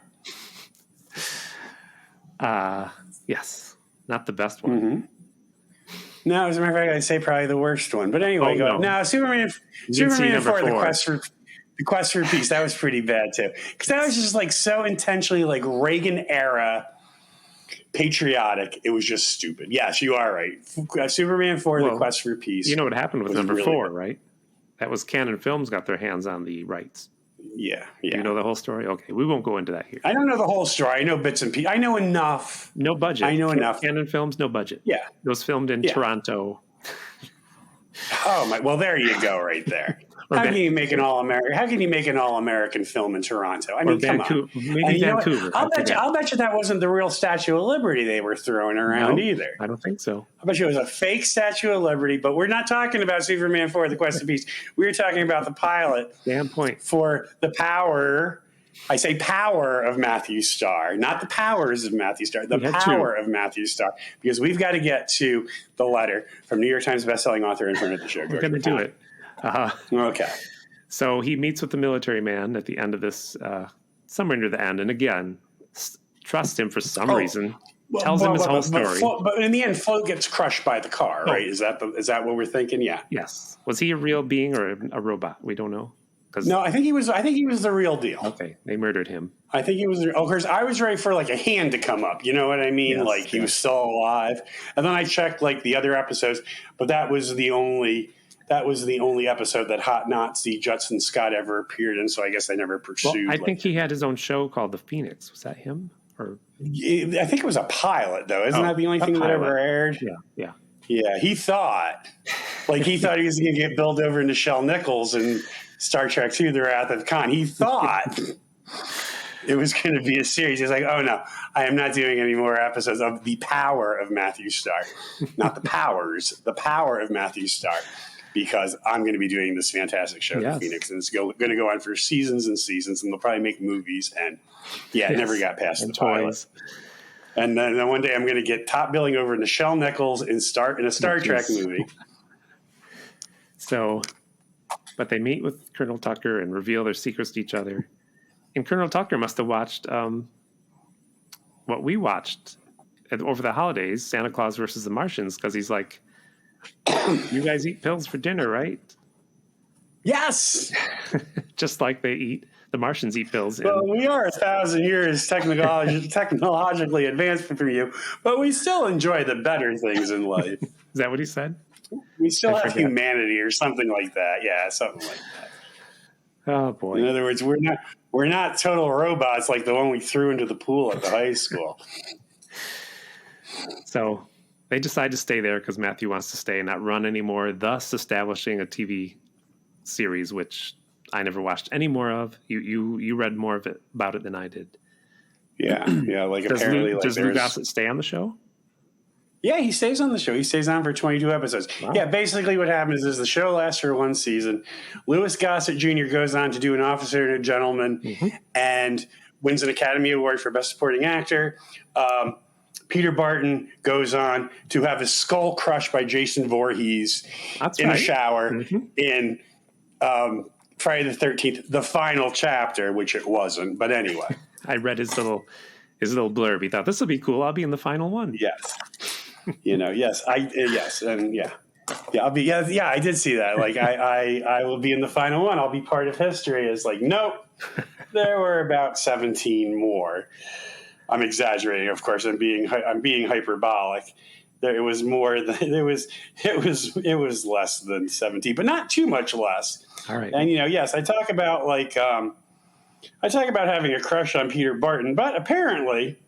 Yes. Not the best one. No, as a matter of fact, I'd say probably the worst one. But anyway, Oh, no. No, Superman see 4, number the 4. Quest for Peace, that was pretty bad too. Because that was just like so intentionally like Reagan era patriotic. It was just stupid. Yes, you are right. Superman 4, the Quest for Peace. You know what happened with number really 4, good. right? That was Canon Films got their hands on the rights. Yeah. You know the whole story? Okay, we won't go into that here. I don't know the whole story. I know bits and pieces. I know enough. No budget. I know enough. Canon Films, no budget. Yeah. It was filmed in Toronto. Oh my! Well, there you go, right there. How can you make an all-American? How can you make an all-American film in Toronto? I mean, come on. Maybe Vancouver. I'll bet you that wasn't the real Statue of Liberty they were throwing around either. I don't think so. I bet you it was a fake Statue of Liberty. But we're not talking about Superman 4: The Quest of Peace. We were talking about the pilot. Damn point. For the power. I say power of Matthew Starr, not the powers of Matthew Starr, the power of Matthew Starr, because we've got to get to the letter from New York Times bestselling author and friend of the show. We're going to do it. Okay. So he meets with the military man at the end of this, somewhere near the end, and again, trust him for some reason. Tells him his whole story. But in the end, Float gets crushed by the car, right? Is that what we're thinking? Yeah. Yes. Was he a real being or a robot? We don't know. No, I think he was the real deal. Okay, they murdered him. I think he was. Of course, I was ready for like a hand to come up. You know what I mean? Yes, he was still alive. And then I checked like the other episodes, but that was the only episode that Hot Nazi Judson Scott ever appeared in. So I guess I never pursued. Well, I think he had his own show called The Phoenix. Was that him? Or I think it was a pilot, though. Isn't that the only thing that ever aired? Yeah. Yeah, he thought he was going to get billed over into Nichelle Nichols and Star Trek II, The Wrath of Khan. He thought it was going to be a series. He's like, oh, no, I am not doing any more episodes of The Power of Matthew Starr. Not the powers, The Power of Matthew Starr, because I'm going to be doing this fantastic show, The Phoenix, and it's going to go on for seasons and seasons, and they'll probably make movies. And, it never got past the pilot. And then one day I'm going to get top billing over Nichelle Nichols in a Star Trek movie. So... But they meet with Colonel Tucker and reveal their secrets to each other. And Colonel Tucker must have watched what we watched over the holidays, Santa Claus versus the Martians, because he's like, you guys eat pills for dinner, right? Yes! Just like the Martians eat pills. Well, we are 1,000 years technologically advanced from you, but we still enjoy the better things in life. Is that what he said? We still have humanity or something like that. Yeah, something like that. Oh boy! In other words, we're not total robots like the one we threw into the pool at the high school. So they decide to stay there because Matthew wants to stay and not run anymore, thus establishing a TV series, which I never watched any more of. You read more about it than I did. Yeah. Does Lou Gossett stay on the show? Yeah, he stays on the show. He stays on for 22 episodes. Wow. Yeah, basically what happens is the show lasts for one season. Louis Gossett Jr. goes on to do An Officer and a Gentleman and wins an Academy Award for Best Supporting Actor. Peter Barton goes on to have his skull crushed by Jason Voorhees a shower in Friday the 13th, the final chapter, which it wasn't. But anyway. I read his little blurb. He thought, this will be cool. I'll be in the final one. Yes. I did see that. Like, I will be in the final one. I'll be part of history. It's like, nope, there were about 17 more. I'm exaggerating, of course. I'm being hyperbolic. It was less than 17, but not too much less. All right. And I talk about having a crush on Peter Barton, but apparently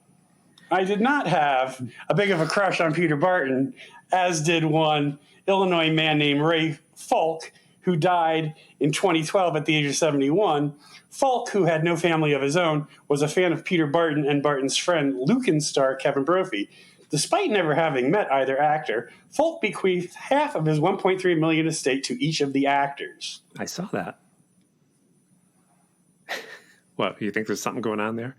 I did not have a big of a crush on Peter Barton, as did one Illinois man named Ray Falk, who died in 2012 at the age of 71. Falk, who had no family of his own, was a fan of Peter Barton and Barton's friend Lucan star Kevin Brophy. Despite never having met either actor, Folk bequeathed half of his $1.3 million estate to each of the actors. I saw that. What, you think there's something going on there?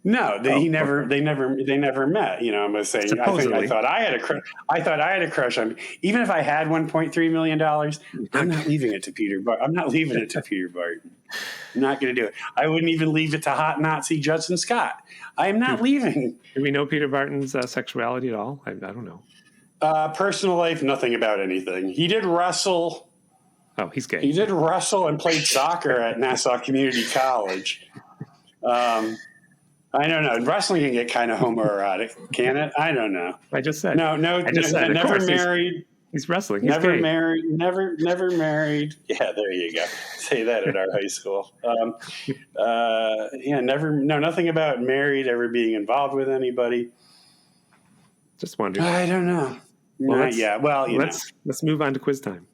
No, they never met. You know, I'm saying. Supposedly. I thought I had a crush on. Even if I had $1.3 million, I'm not leaving it to Peter. I'm not leaving it to Peter Barton. I'm not going to do it. I wouldn't even leave it to hot Nazi Judson Scott. I am not leaving. Do we know Peter Barton's sexuality at all? I don't know. Personal life, nothing about anything. He did wrestle. Oh, he's gay. He did wrestle and played soccer at Nassau Community College. I don't know. Wrestling can get kind of homoerotic, can it? I don't know. I just said. Never married. He's wrestling. He's never gay. married. Never married. Yeah, there you go. Say that at our high school. Nothing about married, ever being involved with anybody. Just wondering. I don't know. Well, let's move on to quiz time.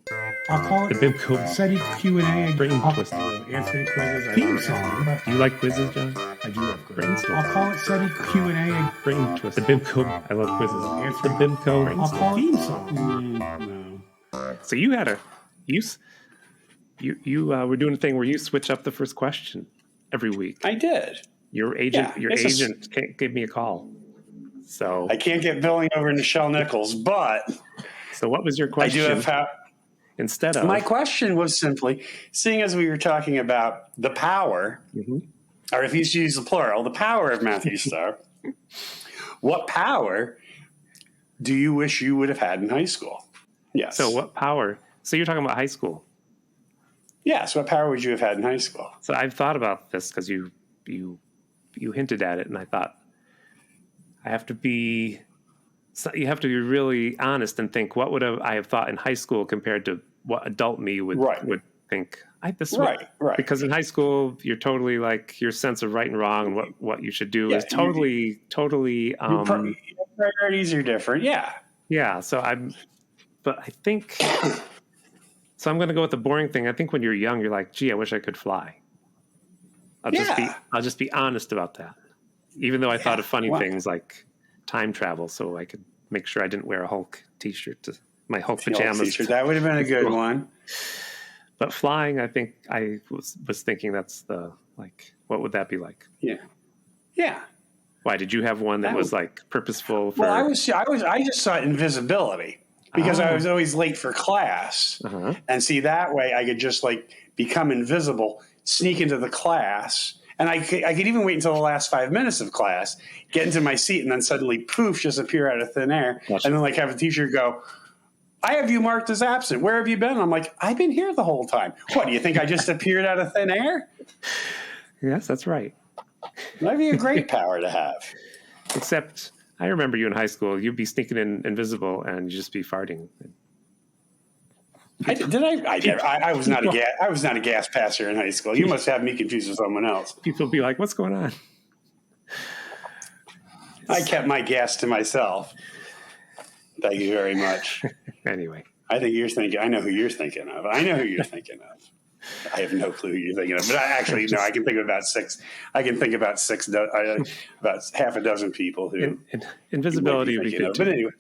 I'll call it The Bib Code SETI Q&A. Brain I'll Twister. answer any quizzes. Theme song. Do you like quizzes, John? I do love Brain quizzes. Twister. I'll call it SETI Q&A. Brain Twist. The Bib Code. I love quizzes. Answer. The Bib Code. I'll call it Theme song. No. So you had you were doing a thing where you switch up the first question every week. I did. Your agent Yeah, it's gave me a call. So I can't get billing over Nichelle Nichols, but what was your I question? do have. Instead of My question was simply, seeing as we were talking about the power, or if you use the plural, the power of Matthew Starr, what power do you wish you would have had in high school? Yes. So what power? So you're talking about high school. Yes. What power would you have had in high school? So I've thought about this because you hinted at it, and I thought you have to be really honest and think, what would I have thought in high school compared to what adult me would think. Right. Because in high school, you're totally like your sense of right and wrong and what you should do is totally. Your priorities are different. Yeah. Yeah. But I think. So I'm going to go with the boring thing. I think when you're young, you're like, gee, I wish I could fly. I'll just be honest about that. Even though I thought of funny things like time travel, so I could make sure I didn't wear a Hulk t-shirt to my Hulk pajamas. That would have been a good one. But flying, I think I was thinking that's what would that be like? Yeah. Yeah. Why did you have one that was like purposeful? Well, I just saw invisibility because I was always late for class, and see that way I could just like become invisible, sneak into the class. And I could even wait until the last 5 minutes of class, get into my seat, and then suddenly, poof, just appear out of thin air. Gotcha. And then, like, have a teacher go, I have you marked as absent. Where have you been? I'm like, I've been here the whole time. What, do you think I just appeared out of thin air? Yes, that's right. That'd be a great power to have. Except I remember you in high school. You'd be sneaking in invisible and you'd just be farting. I was not a gas passer in high school. You must have me confused with someone else. People would be like, what's going on? I kept my gas to myself. Thank you very much. Anyway. I know who you're thinking of. I have no clue who you're thinking of. But I can think of about six. I can think about about half a dozen people who. Invisibility would be good. But anyway,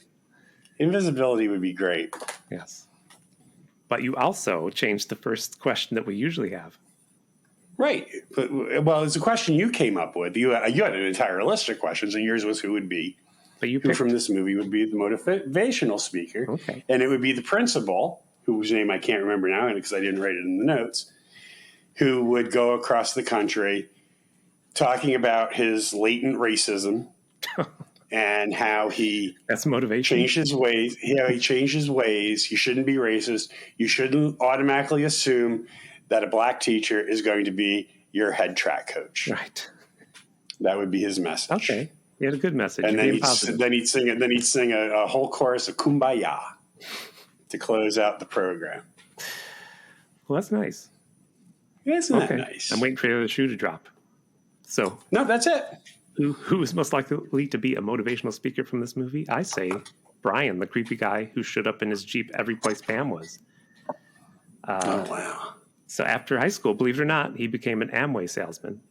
invisibility would be great. Yes. But you also changed the first question that we usually have. Right. Well, it's a question you came up with. You had an entire list of questions, and yours was who would be. But who from this movie would be the motivational speaker. Okay. And it would be the principal, whose name I can't remember now because I didn't write it in the notes, who would go across the country talking about his latent racism and how that's motivation. Changed his ways. Yeah, he changed his ways. You shouldn't be racist. You shouldn't automatically assume that a black teacher is going to be your head track coach. Right. That would be his message. Okay. He had a good message. And then he'd sing a whole chorus of Kumbaya to close out the program. Well, that's nice. Isn't that nice? I'm waiting for the other shoe to drop. So no, that's it. Who is most likely to be a motivational speaker from this movie? I say Brian, the creepy guy who showed up in his Jeep every place Pam was. Oh, wow. So after high school, believe it or not, he became an Amway salesman.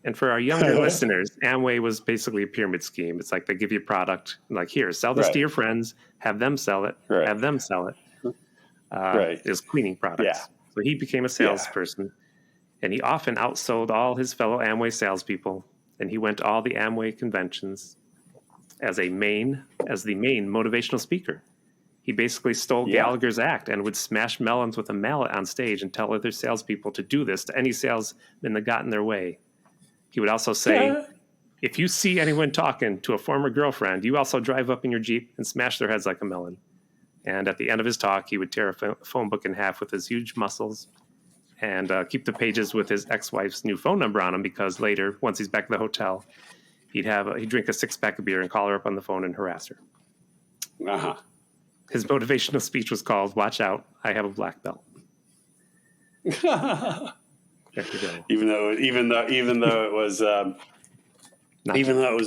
And for our younger listeners, Amway was basically a pyramid scheme. It's like they give you a product, like, here, sell this to your friends, have them sell it, have them sell it. Is cleaning products. Yeah. So he became a salesperson, and he often outsold all his fellow Amway salespeople. And he went to all the Amway conventions as the main motivational speaker. He basically stole Gallagher's act and would smash melons with a mallet on stage and tell other salespeople to do this to any salesman that got in their way. He would also say, if you see anyone talking to a former girlfriend, you also drive up in your Jeep and smash their heads like a melon. And at the end of his talk, he would tear a phone book in half with his huge muscles and keep the pages with his ex-wife's new phone number on them, because later, once he's back at the hotel, he'd drink a 6-pack of beer and call her up on the phone and harass her. Uh-huh. His motivational speech was called, "Watch out, I have a black belt." There you go. Even though it was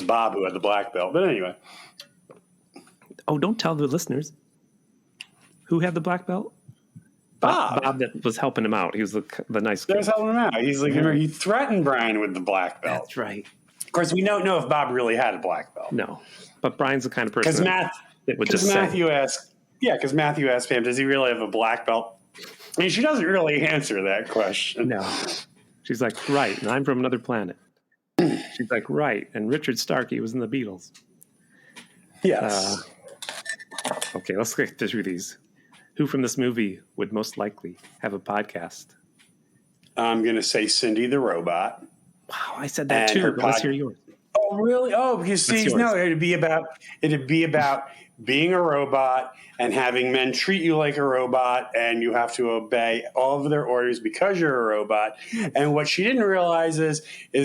Bob who had the black belt. But anyway. Oh, don't tell the listeners. Who had the black belt? Bob that was helping him out. He was the nice guy. That was helping him out. He's like, he threatened Brian with the black belt. That's right. Of course, we don't know if Bob really had a black belt. No, but Brian's the kind of person that would just Matthew asked Pam, does he really have a black belt? And she doesn't really answer that question. No. She's like, right, and I'm from another planet. She's like, right, and Richard Starkey was in the Beatles. Yes. Okay, let's get through these. Who from this movie would most likely have a podcast? I'm going to say Cindy the Robot. Wow, I said that too, but let's hear yours. Oh, really? Oh, because it'd be about being a robot and having men treat you like a robot, and you have to obey all of their orders because you're a robot. And what she didn't realize is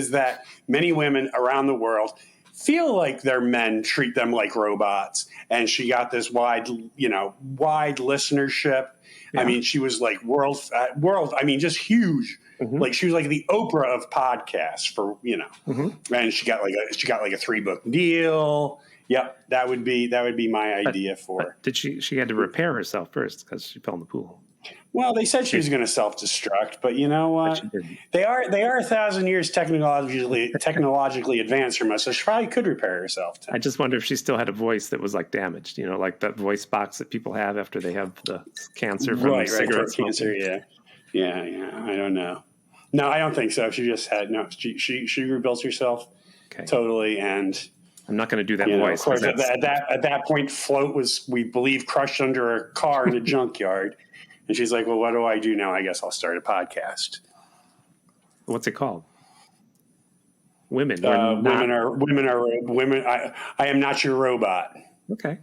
that many women around the world feel like their men treat them like robots. And she got this wide listenership. Yeah. I mean, she was like world. I mean, just huge. Mm-hmm. Like she was like the Oprah of podcasts mm-hmm. And she got like a 3-book deal. Yep. That would be my idea for. Did she had to repair herself first because she fell in the pool? Well, they said she was going to self-destruct, but you know what? They are 1,000 years technologically advanced from us, so she probably could repair herself. I just wonder if she still had a voice that was like damaged, like that voice box that people have after they have the cancer from cigarette smoking. Cancer, yeah. I don't know. No, I don't think so. She just had she rebuilt herself totally, and I'm not going to do that voice. Of course, at that point, Float was, we believe, crushed under a car in a junkyard. And she's like, well, what do I do now? I guess I'll start a podcast. What's it called? Women. Women. I am not your robot. Okay.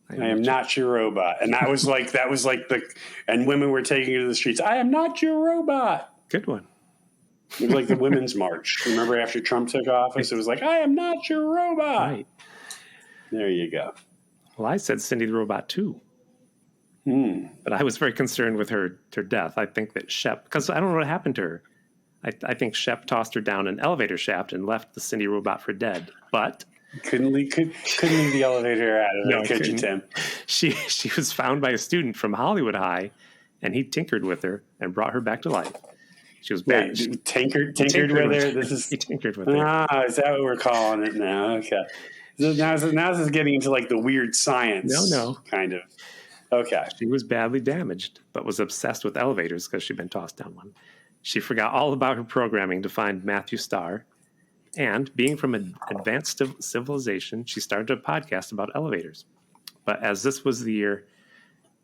I am not your robot. And that was like and women were taking it to the streets. I am not your robot. Good one. It was like the Women's March. Remember after Trump took office, it was like, I am not your robot. Right. There you go. Well, I said Cindy the Robot too. But I was very concerned with her death. I think that Shep, because I don't know what happened to her. I think Shep tossed her down an elevator shaft and left the Cindy Robot for dead. But couldn't leave the elevator out of it, could you, Tim? She was found by a student from Hollywood High, and he tinkered with her and brought her back to life. She was bad. Tinkered with her. He tinkered with her. Ah, is that what we're calling it now? Okay. So now this is getting into like the weird science. No, kind of. Okay. She was badly damaged, but was obsessed with elevators because she'd been tossed down one. She forgot all about her programming to find Matthew Starr. And being from an advanced civilization, she started a podcast about elevators. But as this was the year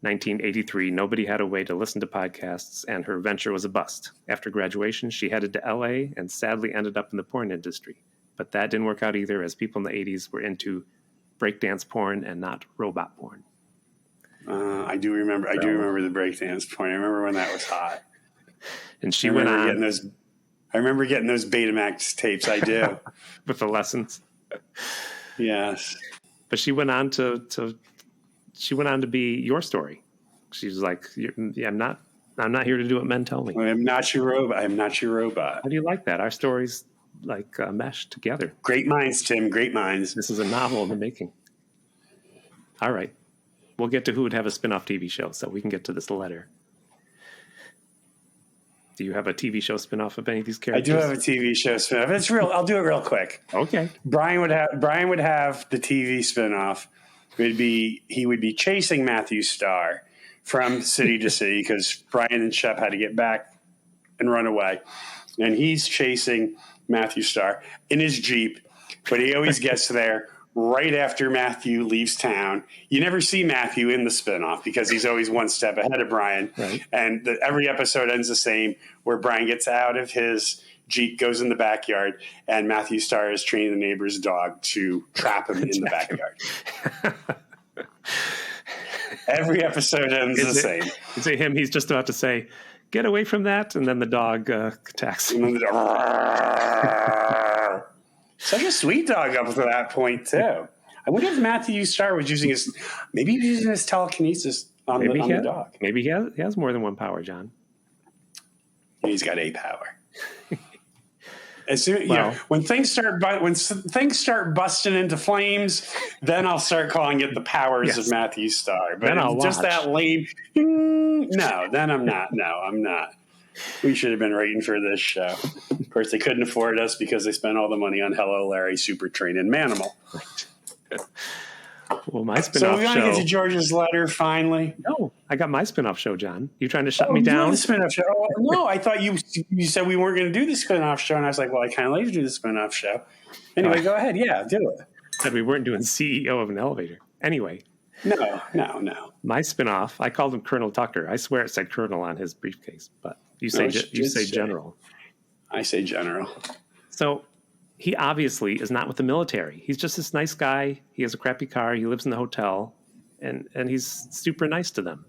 1983, nobody had a way to listen to podcasts, and her venture was a bust. After graduation, she headed to LA and sadly ended up in the porn industry. But that didn't work out either, as people in the 80s were into breakdance porn and not robot porn. I do remember the breakdance porn. I remember when that was hot. And she went on. I remember getting those Betamax tapes. I do. With the lessons. Yes. But she went on to be your story. She was like, I'm not here to do what men tell me. I'm not your robot. I'm not your robot. How do you like that? Our stories mesh together. Great minds, Tim. Great minds. This is a novel in the making. All right. We'll get to who would have a spin-off TV show, so we can get to this letter. Do you have a TV show spinoff of any of these I characters? do have a TV show spinoff. It's real. I'll do it real quick. Okay. Brian would have the TV spinoff. He would be chasing Matthew Starr from city to city because Brian and Shep had to get back and run away, and he's chasing Matthew Starr in his Jeep, but he always gets there right after Matthew leaves town. You never see Matthew in the spinoff because he's always one step ahead of Brian. Right. And every episode ends the same, where Brian gets out of his Jeep, goes in the backyard, and Matthew Starr is training the neighbor's dog to trap him in the backyard. Every episode ends the same. Is it him? He's just about to say, "Get away from that," and then the dog attacks him. And then such a sweet dog up to that point, too. I wonder if Matthew Starr was using his telekinesis on the dog. Maybe he has more than one power, John. He's got a power. As soon, when things start busting into flames, then I'll start calling it the powers of Matthew Starr. But then I'll just watch. that lame. No, then I'm not. No, I'm not. We should have been waiting for this show. Of course, they couldn't afford us because they spent all the money on Hello Larry, Super Train, and Manimal. Well, my spinoff So we want to show. get to George's letter finally. No, I got my spinoff show, John. You trying to shut Oh, me you down? have the spinoff show. Oh, no, I thought you said we weren't going to do the spinoff show, and I was like, well, I kind of like to do the spinoff show. Anyway, go ahead. Yeah, do it. Said we weren't doing CEO of an elevator. Anyway, No. my spinoff. I called him Colonel Tucker. I swear it said Colonel on his briefcase, but you say General. I say General. So he obviously is not with the military. He's just this nice guy. He has a crappy car. He lives in the hotel, and he's super nice to them.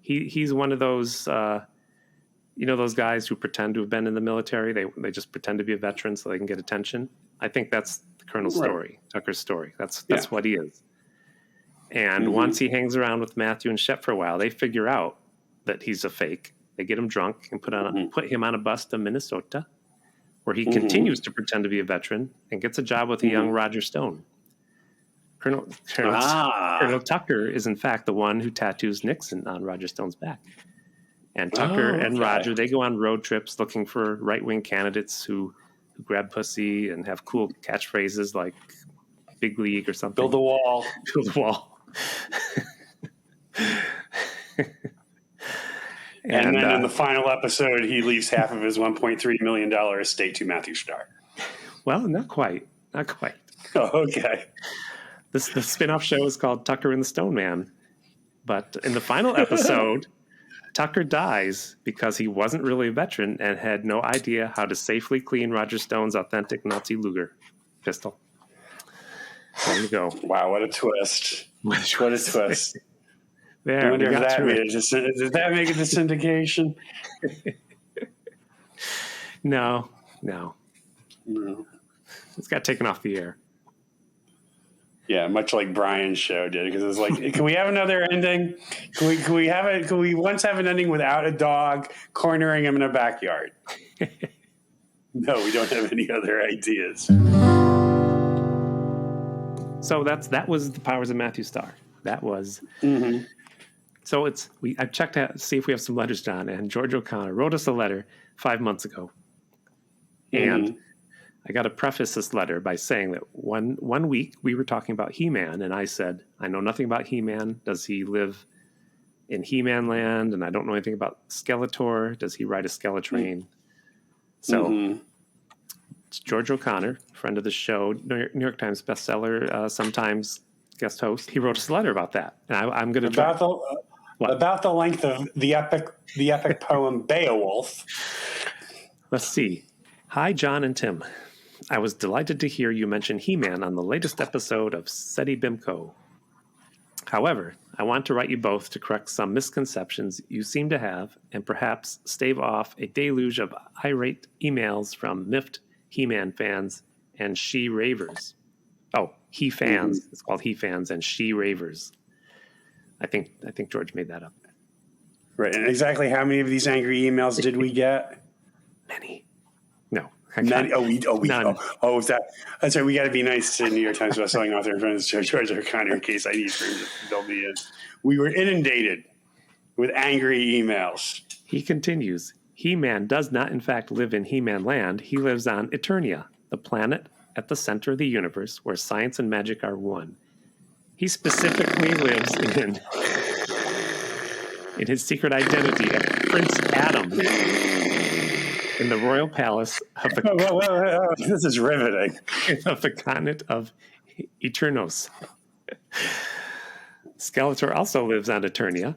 He's one of those, those guys who pretend to have been in the military. They just pretend to be a veteran so they can get attention. I think that's the Colonel's story, Tucker's story. That's what he is. And once he hangs around with Matthew and Shep for a while, they figure out that he's a fake. They get him drunk and put him on a bus to Minnesota, where he continues to pretend to be a veteran and gets a job with a young Roger Stone. Colonel Tucker is, in fact, the one who tattoos Nixon on Roger Stone's back. And Tucker and Roger, they go on road trips looking for right-wing candidates who grab pussy and have cool catchphrases like big league or something. Build the wall. Build the wall. And then in the final episode, he leaves half of his $1.3 million estate to Matthew Starr. Well, not quite. Not quite. Oh, okay. The spinoff show is called Tucker and the Stone Man. But in the final episode, Tucker dies because he wasn't really a veteran and had no idea how to safely clean Roger Stone's authentic Nazi Luger pistol. There you go. Wow, what a twist. What a twist. There, I wonder we if got that through made it. it. Did that make it to syndication? No. No. It's got taken off the air. Yeah, much like Brian's show did, because it was like, can we have another ending? Can we once have an ending without a dog cornering him in a backyard? No, we don't have any other ideas. So that was the powers of Matthew Starr. That was. So I checked to see if we have some letters, John, and George O'Connor wrote us a letter 5 months ago. And I got to preface this letter by saying that one week we were talking about He-Man, and I said, I know nothing about He-Man. Does he live in He-Man land? And I don't know anything about Skeletor. Does he ride a Skeletrain? So it's George O'Connor, friend of the show, New York Times bestseller, sometimes guest host. He wrote us a letter about that. And I'm going to try. About the length of the epic poem Beowulf. Let's see. Hi, John and Tim. I was delighted to hear you mention He-Man on the latest episode of SETI BIMCO. However, I want to write you both to correct some misconceptions you seem to have and perhaps stave off a deluge of irate emails from miffed He-Man fans and she-ravers. Oh, he-fans. It's called he-fans and she-ravers. I think George made that up. Right. And exactly how many of these angry emails did we get? Many. No. None. None. That's right. We got to be nice to New York Times bestselling author and friends George O'Connor in case I need for him to fill me in. We were inundated with angry emails. He continues. He-Man does not, in fact, live in He-Man land. He lives on Eternia, the planet at the center of the universe where science and magic are one. He specifically lives in his secret identity of Prince Adam in the royal palace of the, Whoa. This is riveting. of the continent of Eternos. Skeletor also lives on Eternia,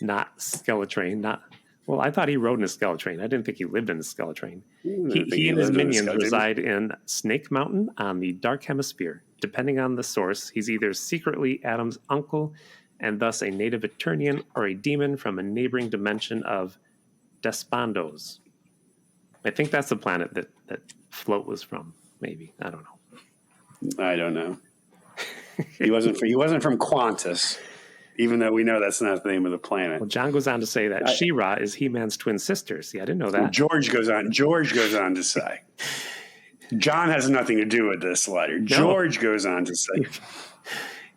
not Skeletrain. Well, I thought he rode in a Skeletrain. I didn't think he lived in a Skeletrain. He and his minions reside in Snake Mountain on the Dark Hemisphere. Depending on the source, he's either secretly Adam's uncle and thus a native Eternian or a demon from a neighboring dimension of Despondos. I think that's the planet that Float was from, maybe. I don't know. I don't know. He wasn't from Qantas, even though we know that's not the name of the planet. Well, John goes on to say that She-Ra is He-Man's twin sister. See, I didn't know that. George goes on to say. John has nothing to do with this letter. No. George goes on to say.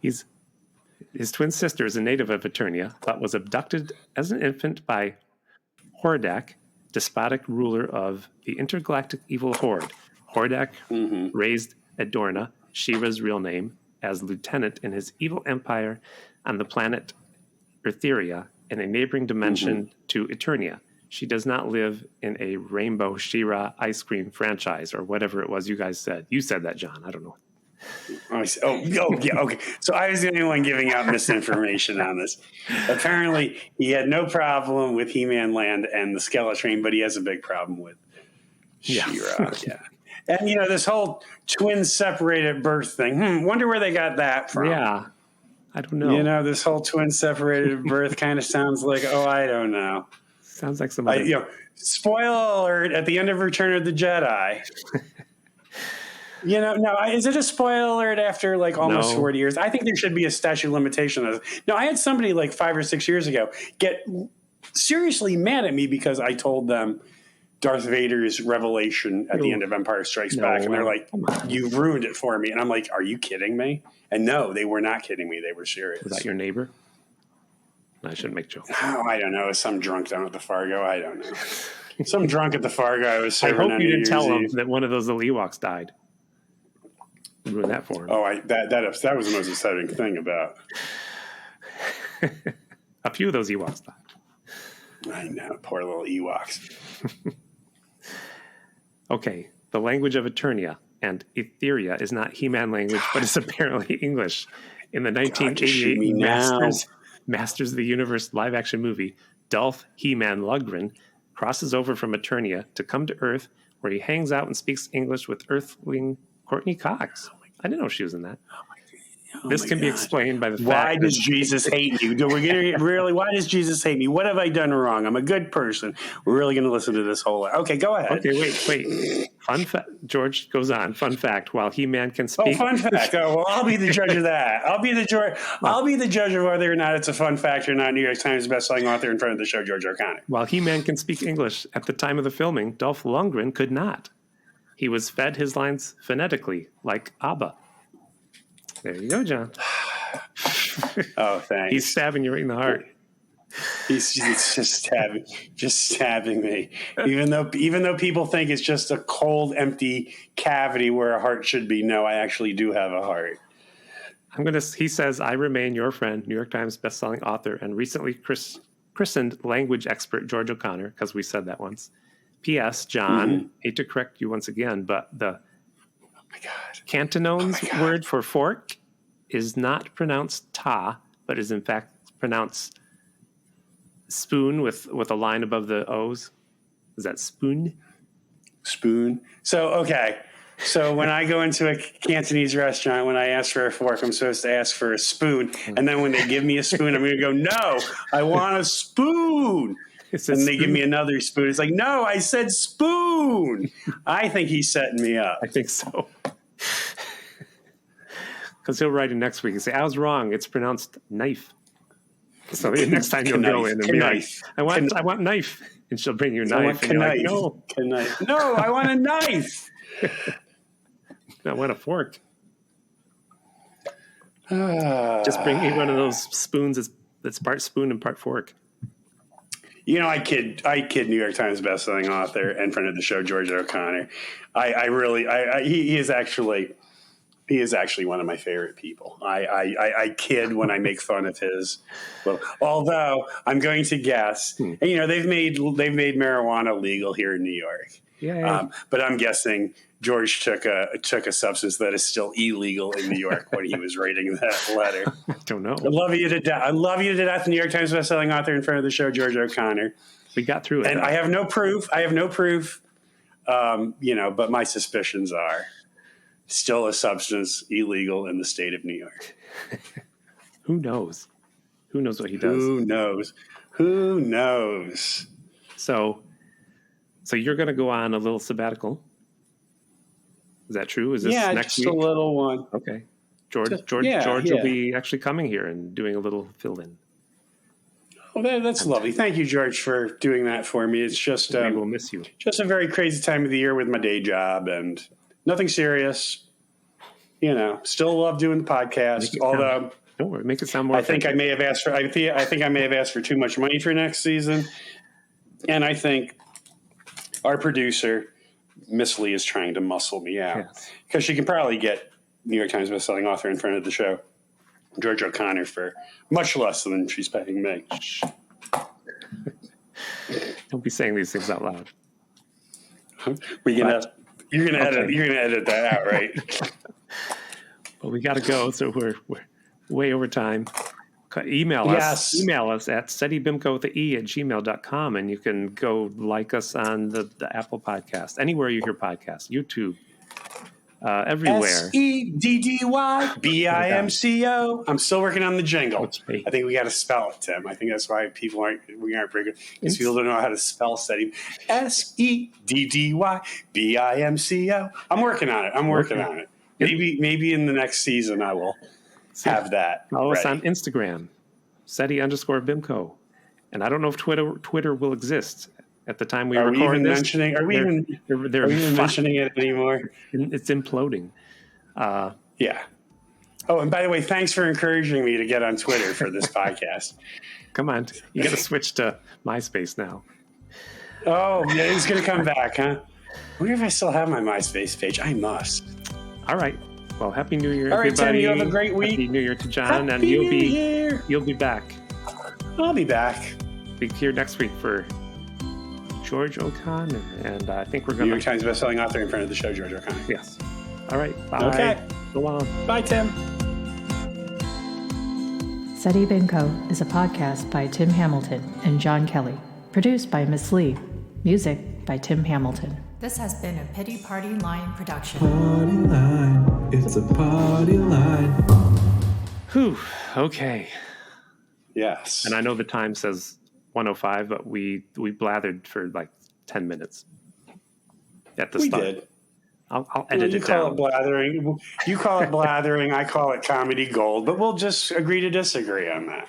His twin sister is a native of Eternia, but was abducted as an infant by Hordak, despotic ruler of the intergalactic evil Horde. Hordak raised Adorna, She-Ra's real name, as lieutenant in his evil empire on the planet Etheria in a neighboring dimension to Eternia. She does not live in a Rainbow She-Ra ice cream franchise or whatever it was you guys said. You said that, John. I don't know. Yeah, okay. So I was the only one giving out misinformation on this. Apparently, he had no problem with He-Man Land and the Skeletrain, but he has a big problem with She-Ra. Yeah. And, this whole twin separated birth thing. Wonder where they got that from. Yeah. I don't know. This whole twin separated birth kind of sounds like, I don't know. Sounds like somebody. Spoiler alert at the end of Return of the Jedi. No, is it a spoiler alert after almost 40 years? I think there should be a statute of limitation. No, I had somebody 5 or 6 years ago get seriously mad at me because I told them Darth Vader's revelation at the end of Empire Strikes Back. And they're like, you've ruined it for me. And I'm like, are you kidding me? And no, they were not kidding me. They were serious. Was that your neighbor? I shouldn't make jokes. Oh, I don't know. Some drunk down at the Fargo. I don't know. Some drunk at the Fargo. I was serving. I hope you didn't tell him that one of those little Ewoks died. Ruin that for him. Oh, that was the most upsetting thing about. A few of those Ewoks died. I know, poor little Ewoks. Okay, the language of Eternia and Etheria is not He-Man language, but it's apparently English. In the 1988 Masters of the Universe live-action movie, Dolph He-Man Lundgren crosses over from Eternia to come to Earth, where he hangs out and speaks English with Earthling Courtney Cox. I didn't know she was in that. This can be explained by the fact why does Jesus hate you? Why does Jesus hate me? What have I done wrong? I'm a good person. We're really going to listen to this whole. Okay, go ahead. Okay, wait. Fun fact. George goes on. Fun fact. While He-Man can speak. Oh, fun fact. Oh, well, I'll be the judge of that. I'll be the judge of whether or not it's a fun fact or not. New York Times bestselling author in front of the show, George O'Connor. While He-Man can speak English at the time of the filming, Dolph Lundgren could not. He was fed his lines phonetically, like Abba. There you go, John. Oh, thanks. He's stabbing you right in the heart. He's just stabbing me. Even though people think it's just a cold, empty cavity where a heart should be. No, I actually do have a heart. He says, I remain your friend, New York Times bestselling author, and recently christened language expert George O'Connor, because we said that once. P.S. John, hate to correct you once again, but the Cantanone's word for fork is not pronounced ta, but is in fact pronounced spoon with a line above the O's. Is that spoon? Spoon. So when I go into a Cantonese restaurant, when I ask for a fork, I'm supposed to ask for a spoon. And then when they give me a spoon, I'm going to go, no, I want a spoon. And they give me another spoon. It's like, no, I said spoon. I think he's setting me up. I think so. Because he'll write it next week and say, I was wrong. It's pronounced knife. So next time you'll go in and be like, I want knife. And she'll bring you a knife. And you're like, no. No, I want a knife. I want a fork. Just bring me one of those spoons that's part spoon and part fork. You know, I kid New York Times bestselling author and friend of the show, George O'Connor. He is actually one of my favorite people. I kid when I make fun of his. Well, although I'm going to guess, and, you know, they've made marijuana legal here in New York. Yeah. But I'm guessing George took a substance that is still illegal in New York when he was writing that letter. I don't know. I love you to death. I love you to death. New York Times bestselling author in front of the show, George O'Connor. We got through it. And I have no proof. You know, but my suspicions are still a substance illegal in the state of New York. Who knows? Who knows what he does? Who knows? So you're going to go on a little sabbatical. Is that true? Is this next just week? a little one. Okay. George Yeah. will be actually coming here and doing a little fill-in. Well, that's lovely. Thank you, George, for doing that for me. It's just We will miss you. just a very crazy time of the year with my day job and nothing serious. You know, still love doing the podcast. Although, Don't worry, make it sound more. I think I may have asked for too much money for next season, and I think our producer, Miss Lee, is trying to muscle me out because she can probably get New York Times bestselling author in front of the show, George O'Connor, for much less than she's paying me. Don't be saying these things out loud. You're gonna edit that out, right? But we got to go, so we're way over time. Email us at steadybimco with the E at gmail.com, and you can go like us on the Apple Podcast, anywhere you hear podcasts, YouTube, everywhere. SEDDYBIMCO. I'm still working on the jingle. That's right. I think we got to spell it, Tim. I think that's why we aren't very good because people don't know how to spell steady. SEDDYBIMCO. I'm working on it. Maybe in the next season I will have that. Follow us ready. on Instagram, SETI_BIMCO. And I don't know if Twitter will exist at the time we Are we record even this. mentioning? Are we They're even mentioning it anymore? It's imploding. Yeah. Oh, and by the way, thanks for encouraging me to get on Twitter for this podcast. Come on, you got to switch to MySpace now. Oh, yeah, it's going to come back, huh? I wonder if I still have my MySpace page. I must. All right. Well, Happy New Year, All right, everybody. Tim, you have a great week. Happy New Year to John, Happy and New Year. you'll be back. I'll be back. Be here next week for George O'Connor, and I think we're New going York Times bestselling author in front of the show, George O'Connor. Yes. All right. Bye. Okay. Go on. Bye, Tim. SETI BIMCO is a podcast by Tim Hamilton and John Kelly, produced by Miss Lee, music by Tim Hamilton. This has been a Pity Party Line production. Party line, it's a party line. Whew. Okay. Yes. And I know the time says 1:05, but we blathered for like 10 minutes at the we start. did. I'll edit You it call down. it blathering. You call it blathering. I call it comedy gold. But we'll just agree to disagree on that.